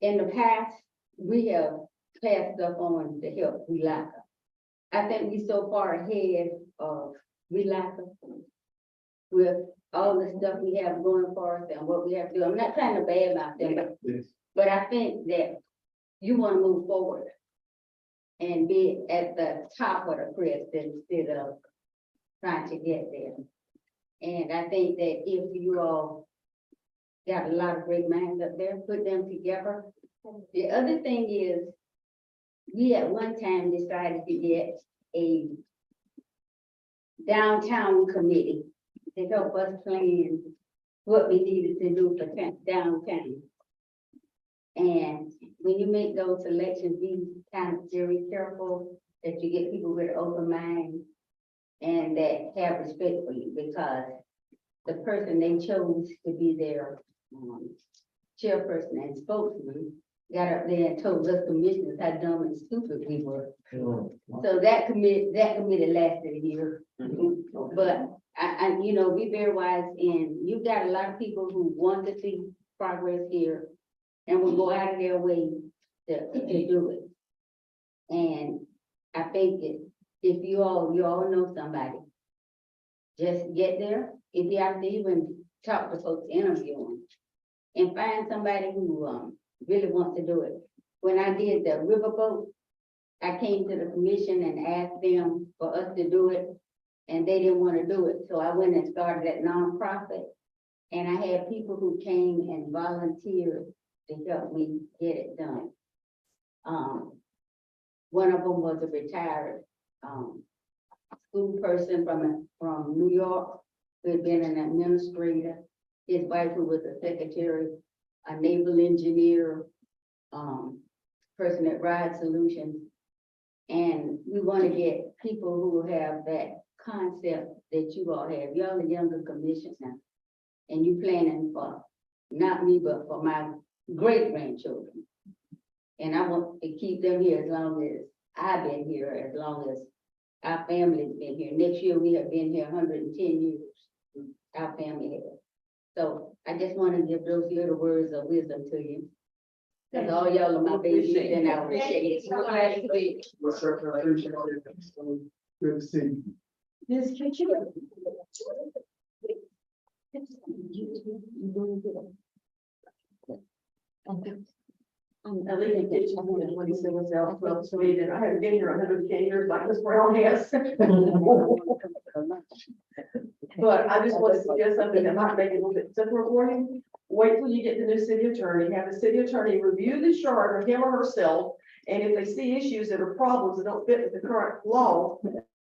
In the past, we have passed stuff on to help Palatka. I think we so far ahead of Palatka with all the stuff we have going for us and what we have to do. I'm not trying to badmouth them, Yes. but I think that you want to move forward and be at the top of the crest instead of trying to get there. And I think that if you all got a lot of great minds up there, put them together. The other thing is, we at one time decided to get a downtown committee to help us plan what we needed to do for downtown. And when you make those selections, be kind of very careful that you get people with an open mind and that have respect for you, because the person they chose to be their chairperson and spokesman got up there and told us commissioners how dumb and stupid we were. So that committee lasted a year. But you know, be very wise, and you've got a lot of people who want to see progress here and will go out of their way to do it. And I think that if you all know somebody, just get there. If you have to even talk to folks, interview them, and find somebody who really wants to do it. When I did the riverboat, I came to the commission and asked them for us to do it, and they didn't want to do it. So I went and started that nonprofit, and I had people who came and volunteered to help me get it done. One of them was a retired school person from New York, who had been an administrator. His wife, who was a secretary, a naval engineer, person at Ride Solutions. And we want to get people who have that concept that you all have. Y'all are younger commission now. And you planning for, not me, but for my great grandchildren. And I want to keep them here as long as I've been here, as long as our family's been here. Next year, we have been here 110 years, our family has. So I just want to give those little words of wisdom to you. Because all y'all are my babies, and I appreciate it. So glad to be. What's up, I appreciate it. So, good to see you. Ms. Kitchen? I live in kitchen, and when he said was out, well, so he did, I haven't been here 110 years like Miss Brown has. But I just want to suggest something that might make it a little bit simpler for you. Wait till you get the new city attorney, have the city attorney review the charter, him or herself. And if they see issues that are problems that don't fit with the current law,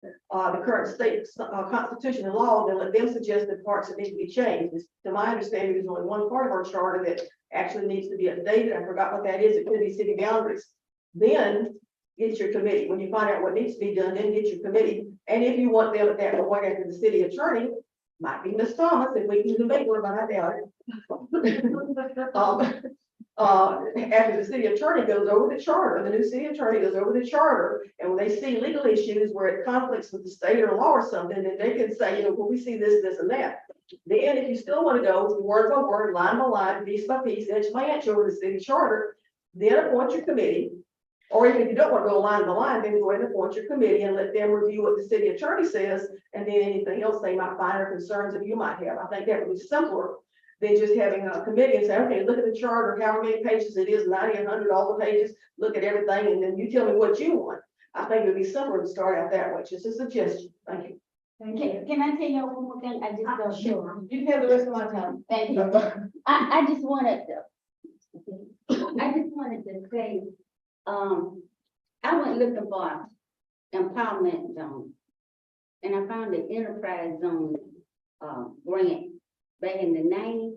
the current state constitution and law, then let them suggest the parts that need to be changed. To my understanding, there's only one part of our charter that actually needs to be updated. I forgot what that is. It could be city boundaries. Then get your committee. When you find out what needs to be done, then get your committee. And if you want them at that point after the city attorney, might be Miss Thomas, if we can debate her, but I doubt it. After the city attorney goes over the charter, the new city attorney goes over the charter, and when they see legal issues where it conflicts with the state or law or something, then they can say, you know, well, we see this, this, and that. Then if you still want to go word by word, line by line, piece by piece, inch by inch over the city charter, then appoint your committee. Or even if you don't want to go line by line, then go ahead and appoint your committee and let them review what the city attorney says, and then anything else they might find or concerns that you might have. I think that would be simpler than just having a committee and say, okay, look at the charter, however many pages it is, 90, 100, all the pages, look at everything, and then you tell me what you want. I think it would be simpler to start out that way, just a suggestion. Thank you. Can I tell you one more thing? I just don't sure. You can have the rest of my time. Thank you. I just wanted to say, I went looking for empowerment zone. And I found the enterprise zone, grant back in the 90s.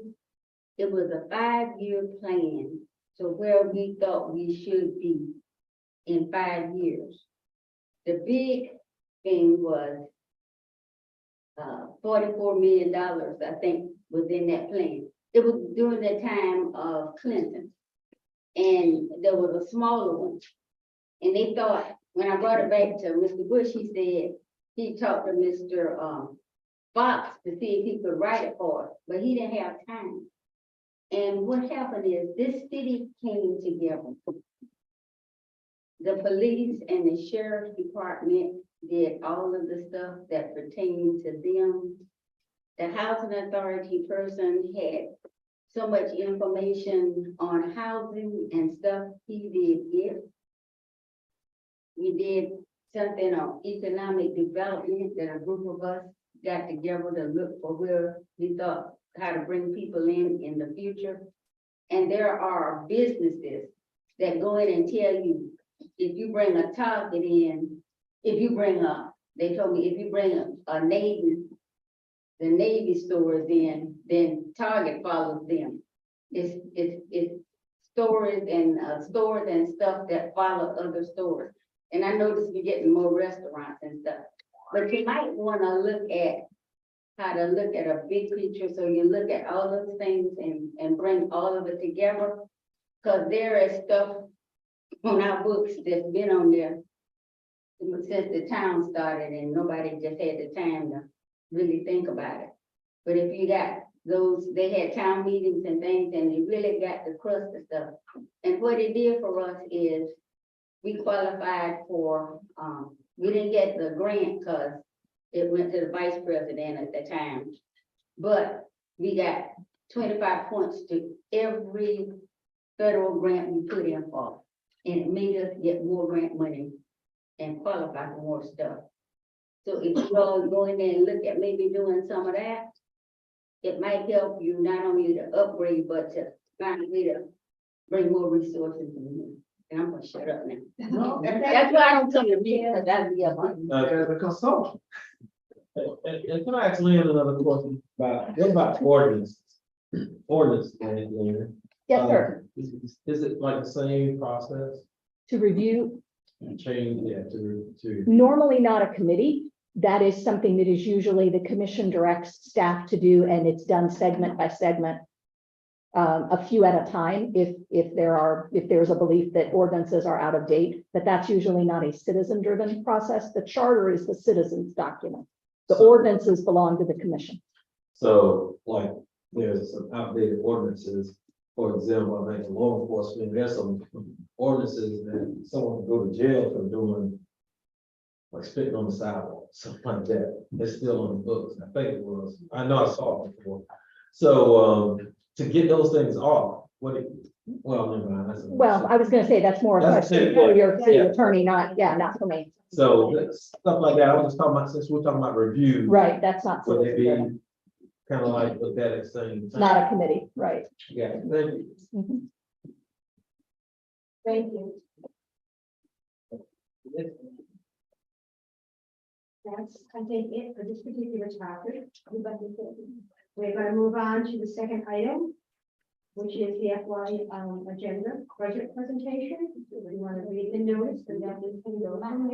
It was a 5-year plan to where we thought we should be in 5 years. The big thing was $44 million, I think, was in that plan. It was during the time of Clinton. And there was a smaller one. And they thought, when I brought it back to Mr. Bush, he said he talked to Mr. Fox to see if he could write it for us, but he didn't have time. And what happened is this city came together. the police and the sheriff's department did all of the stuff that pertained to them. The housing authority person had so much information on housing and stuff he did give. We did something on economic development that a group of us got together to look for where we thought how to bring people in the future. And there are businesses that go in and tell you, if you bring a Target in, they told me if you bring a Navy, the Navy stores in, then Target follows them. It's stores and stuff that follow other stores. And I noticed we're getting more restaurants and stuff. But you might want to look at how to look at a big picture. So you look at all those things and bring all of it together. Because there is stuff on our books that's been on there since the town started and nobody just had the time to really think about it. But if you got those, they had town meetings and things and they really got the crust of stuff. And what it did for us is we qualified for, we didn't get the grant because it went to the vice president at the time. But we got 25 points to every federal grant we put in for. And it made us get more grant money and qualify for more stuff. So if you all go in there and look at maybe doing some of that, it might help you not only to upgrade, but to find a way to bring more resources in. And I'm gonna shut up now. No, That's why I don't come to me, because that'd be a money. As a consultant. And can I ask Lynn another question about, what about ordinance? Ordinance, Lynn. Yes, sir. Is it like the same process? To review, Change, yeah, to. normally not a committee. That is something that is usually the commission directs staff to do, and it's done segment by segment. A few at a time, if there's a belief that ordinances are out of date, but that's usually not a citizen-driven process. The charter is the citizens' document. The ordinances belong to the commission. So like, there's some outdated ordinances, for example, I think law enforcement, there's some ordinances that someone can go to jail for doing, like spitting on the sidewalk, something like that. It's still on the books. I think it was, I know I saw it before. So, to get those things off, well, never mind. Well, I was gonna say that's more a That's question it, for yeah. your city Yeah. attorney, not for me. So stuff like that, I was just talking about, since we're talking about review. Right, that's not Would it be citizen-driven. kind of like looked at at the same time? Not a committee, right? Yeah, thank you. Mhm. Thank you. That's, I think, it for this particular topic. We're going to move on to the second item, which is the FY agenda budget presentation. We want to read the notice and then we can go on.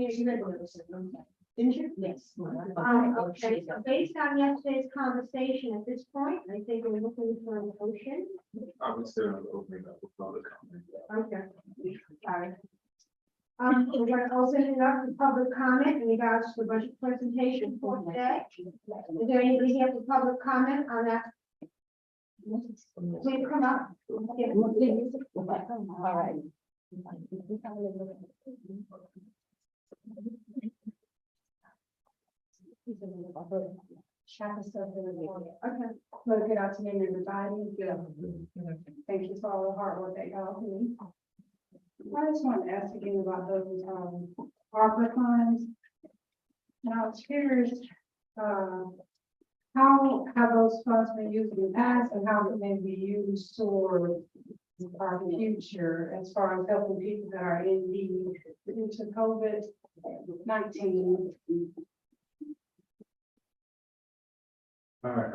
Didn't you? Yes. Okay, so based on yesterday's conversation at this point, I think we're looking for a motion. I would still open it up with public comment. Okay. Sorry. We're going to open it up to public comment in regards to the budget presentation for today. Is there anybody here for public comment on that? Please come up. Yeah. All right. Okay. Well, good afternoon, everybody. Thank you for all the hard work that y'all do. I just want to ask again about those, ARPA funds. Now, I was curious, how have those funds been used in the past and how can they be used for our future as far as helping people that are in need due to COVID-19? All right,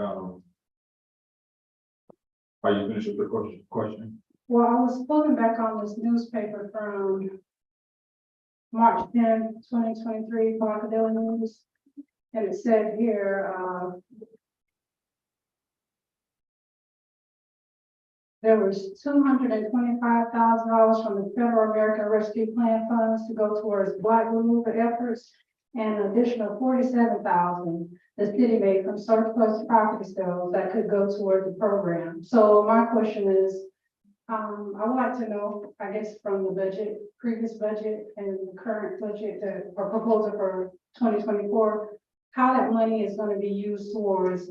are you finished with the question? Well, I was looking back on this newspaper from March 10th, 2023, Palatka Daily News. And it said here, there was $225,000 from the Federal American Rescue Plan funds to go towards blight removal efforts, and an additional $47,000 the city made from surplus property sales that could go toward the program. So my question is, I would like to know, I guess, from the budget, previous budget and the current budget that, or proposal for 2024, how that money is gonna be used towards,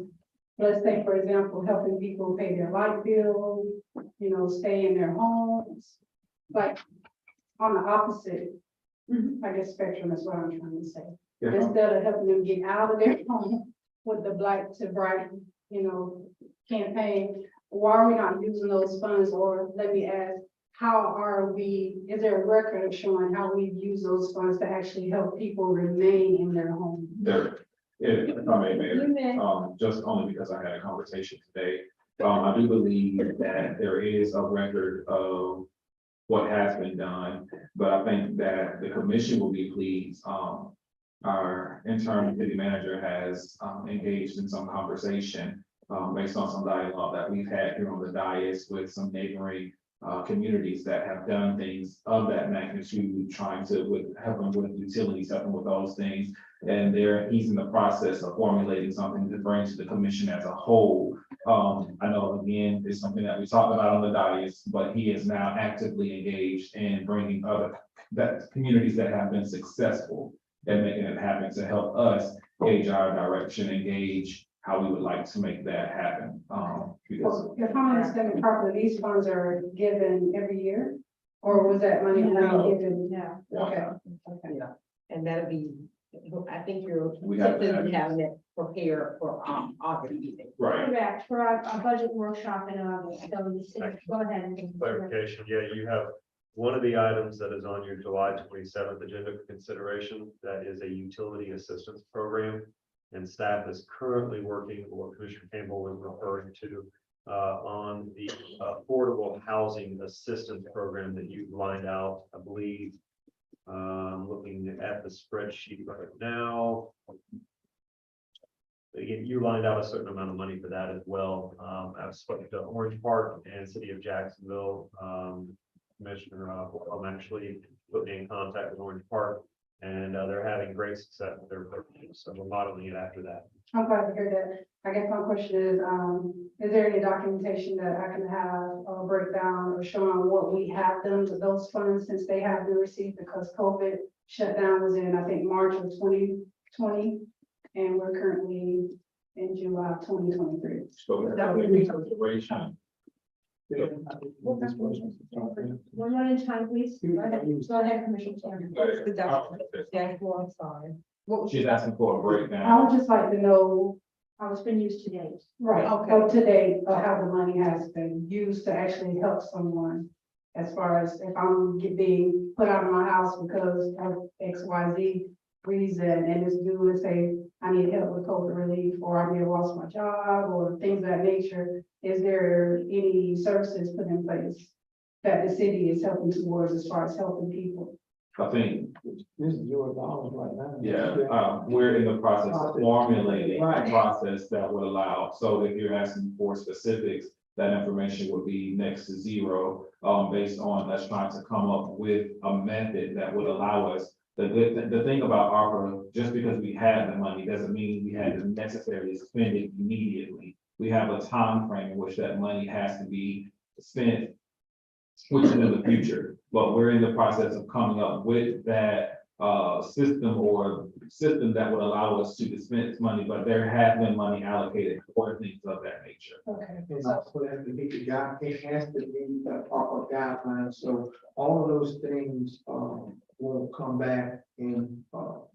let's say, for example, helping people pay their light bill, you know, stay in their homes, like, on the opposite, I guess, spectrum is what I'm trying to say. Instead of helping them get out of their home with the Black to Bright, you know, campaign, why are we not using those funds? Or let me ask, how are we, is there a record of showing how we've used those funds to actually help people remain in their home? There, if I may, You may. Mayor, just only because I had a conversation today. I do believe that there is a record of what has been done, but I think that the commission will be pleased. Our interim city manager has engaged in some conversation based on some dialogue that we've had here on the dais with some neighboring communities that have done things of that magnitude, trying to help them with utilities, help them with those things. And he's in the process of formulating something to bring to the commission as a whole. I know, again, it's something that we talked about on the dais, but he is now actively engaged in bringing communities that have been successful and making it happen to help us gauge our direction and gauge how we would like to make that happen. Because If I'm understanding properly, these funds are given every year? Or was that money only given? Yeah. Okay. Yeah, and that'll be, I think you're We have to have- typically having it prepared for, August meeting. right. Correct, for our budget workshop in August, so you said, go ahead. Clarification, yeah, you have one of the items that is on your July 27th agenda for consideration, that is a utility assistance program. And staff is currently working, what Commissioner Campbell was referring to, on the affordable housing assistance program that you've lined out, I believe. Looking at the spreadsheet right now. Again, you lined out a certain amount of money for that as well. I've spoken to Orange Park and City of Jacksonville. Commissioner, I'm actually putting in contact with Orange Park, and they're having great success with their program. So we're modeling it after that. I'm glad to hear that. I guess my question is there any documentation that I can have a breakdown or showing what we have done with those funds since they have been received, because COVID shutdown was in, I think, March of 2020, and we're currently in July of 2023. So that would be consideration. One more in time, please. Go ahead, Commissioner Chairman. Yeah, well, I'm sorry. What was She's asking for a I breakdown. would just like to know, How it's been used to date. right, Okay. up to date of how the money has been used to actually help someone. As far as if I'm being put out of my house because of X, Y, Z reason, and it's due and say, I need help with COVID relief, or I may have lost my job, or things of that nature. Is there any services put in place that the city is helping towards as far as helping people? I think, This is your dollars right now. yeah, we're in the process of formulating a Right. process that would allow, so if you're asking for specifics, that information would be next to zero, based on us trying to come up with a method that would allow us. The thing about ARPA, just because we have the money doesn't mean we had to necessarily spend it immediately. We have a time frame in which that money has to be spent, which is in the future, but we're in the process of coming up with that system that would allow us to dispense money, but there has been money allocated for things of that nature. Okay. And also has to be the guide, it has to be a proper guidelines, so all of those things, will come back and,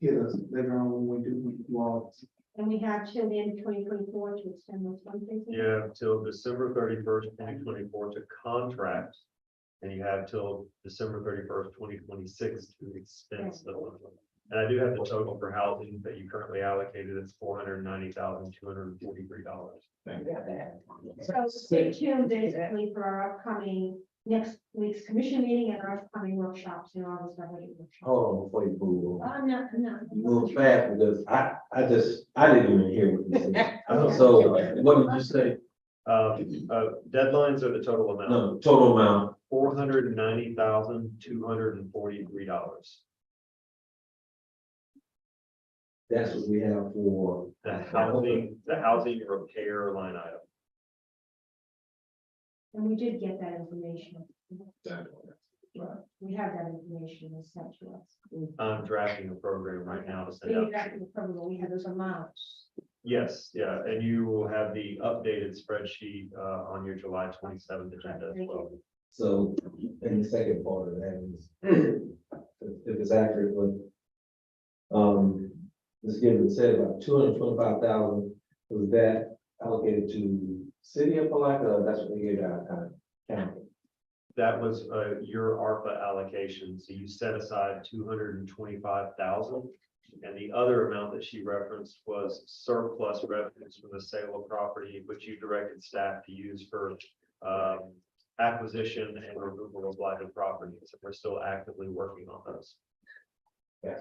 hit us later on when we do all. And we have till the end of 2024 to extend those funds. You have till December 31st, 2024 to contract. And you have till December 31st, 2026 to expense the loan. And I do have the total for housing that you currently allocated, it's $490,243. Thank you. So stay tuned basically for our upcoming, next week's commission meeting and our upcoming workshops in August. Our budget workshop. Hold on before you move on. No. Move fast because I didn't even hear what you said. So what did you say? Deadlines are the total amount, No, total amount. $490,243. That's what we have for. The housing repair line item. And we did get that information. Definitely. We have that information that's sent to us. I'm drafting a program right now to We send out. have the program, we have those amounts. Yes, yeah, and you will have the updated spreadsheet on your July 27th agenda as well. So, and the second part of that is, if it's accurate, Ms. Gibbon said about 225,000, was that allocated to city of Palatka, or that's what they gave out of county? That was your ARPA allocation, so you set aside 225,000. And the other amount that she referenced was surplus revenues from the sale of property, which you directed staff to use for acquisition and removal of blighted properties. And we're still actively working on those. I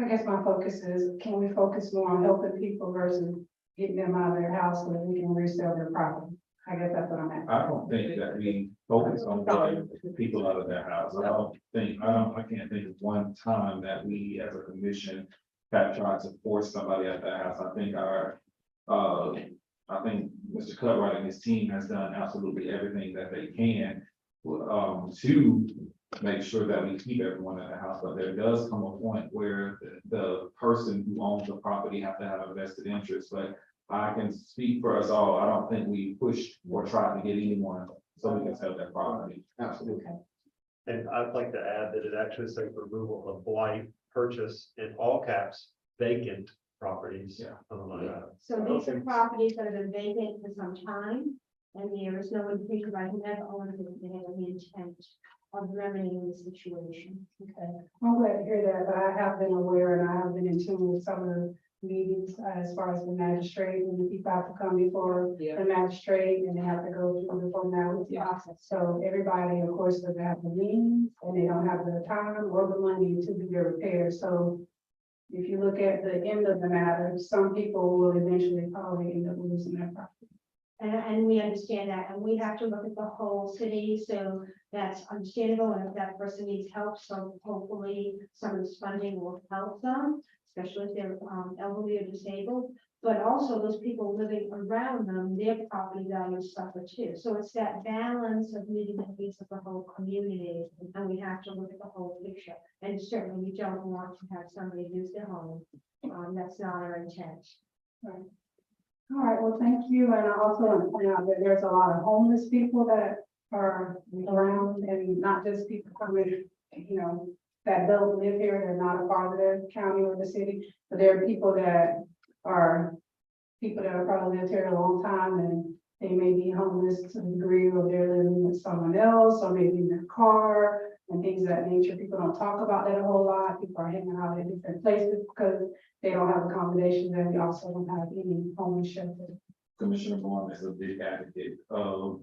guess my focus is, can we focus more on helping people versus getting them out of their house so that we can resell their property? I guess that's what I'm at. I don't think that we focus on getting people out of their house. I can't think of one time that we as a commission have tried to force somebody out of their house. I think Mr. Cutright and his team has done absolutely everything that they can to make sure that we keep everyone in the house, but there does come a point where the person who owns the property have to have a vested interest, but I can speak for us all. I don't think we pushed or tried to get anyone so we can sell their property. Absolutely. And I'd like to add that it actually says removal of blight, purchase, in all caps, vacant properties. Yeah. On the line item. So these are properties that have been vacant for some time, and there is no indication by whoever owns it, they have any intent of remedying the situation. Okay. I'm glad to hear that, but I have been aware and I have been in tune with some of the meetings as far as the magistrate and the people have to come before the magistrate and they have to go through the formality process. So everybody, of course, doesn't have the means and they don't have the time or the money to do their repairs. So if you look at the end of the matter, some people will eventually probably end up losing their property. And we understand that, and we have to look at the whole city, so that's understandable, and if that person needs help, so hopefully some of this funding will help them, especially if they're elderly or disabled, but also those people living around them, their property values suffer too. So it's that balance of meeting the needs of the whole community, and we have to look at the whole picture. And certainly we don't want to have somebody lose their home. That's not our intent. Right. All right, well, thank you. And I also want to point out that there's a lot of homeless people that are around and not just people coming, that don't live here. They're not a part of the county or the city, but there are people that are probably lived here a long time and they may be homeless to the degree of they're living with someone else or maybe in their car and things of that nature. People don't talk about that a whole lot. People are hanging out in different places because they don't have accommodations and we also don't have any homeless shelter. Commissioner Vaughn is a big advocate of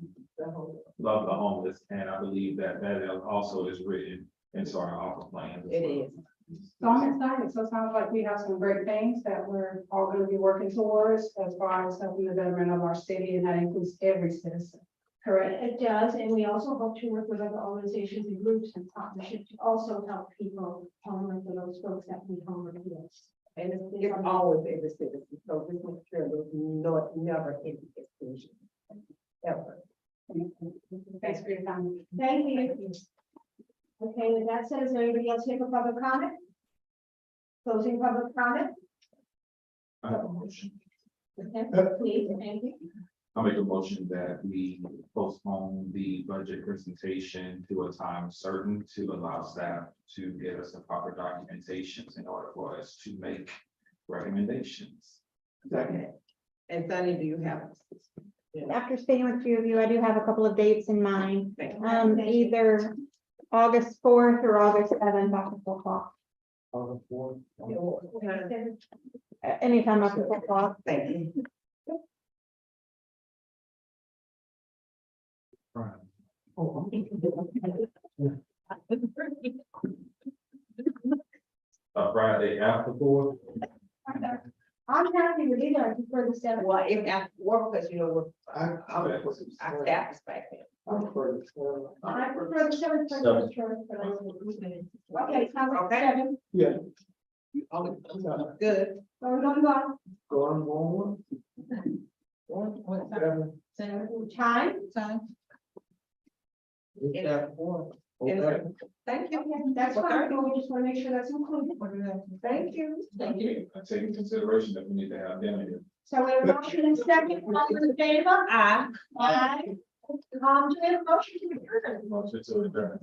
love the homeless, and I believe that also is written into our offer plan. It is. So I'm excited. So it sounds like we have some great things that we're all going to be working towards as far as helping the betterment of our city, and that includes every citizen. Correct. It does, and we also hope to work with other organizations and groups and partnerships to also help people homeless for those folks that need homelessness. And it's always every citizen, so just make sure there's never any exclusion. Ever. Thanks for your time. Thank you. Okay, with that said, is there anybody else here for public comment? Closing public comment? I have a motion. Okay, please, thank you. I'll make a motion that we postpone the budget presentation to a time certain to allow staff to get us the proper documentations in order for us to make recommendations. Second. And Sunny, do you have? After speaking with a few of you, I do have a couple of dates in mind. Thank you. Either August 4th or August 7th after 4 o'clock. Anytime after 4 o'clock. Thank you. Friday after 4. I'm happy with either, I prefer the 7th. Well, if after work, because I our staff is back there. I prefer the 7th. Okay, Okay. 7th. Yeah. Good. Go. Go on, Time? Thank you. Okay, that's fine, but we just want to make sure that's included. Thank you. Thank you. I take into consideration that we need to have dinner here. So we have a motion and second, all in favor? Aye. Aye. To the motion to adjourn. Motion to adjourn.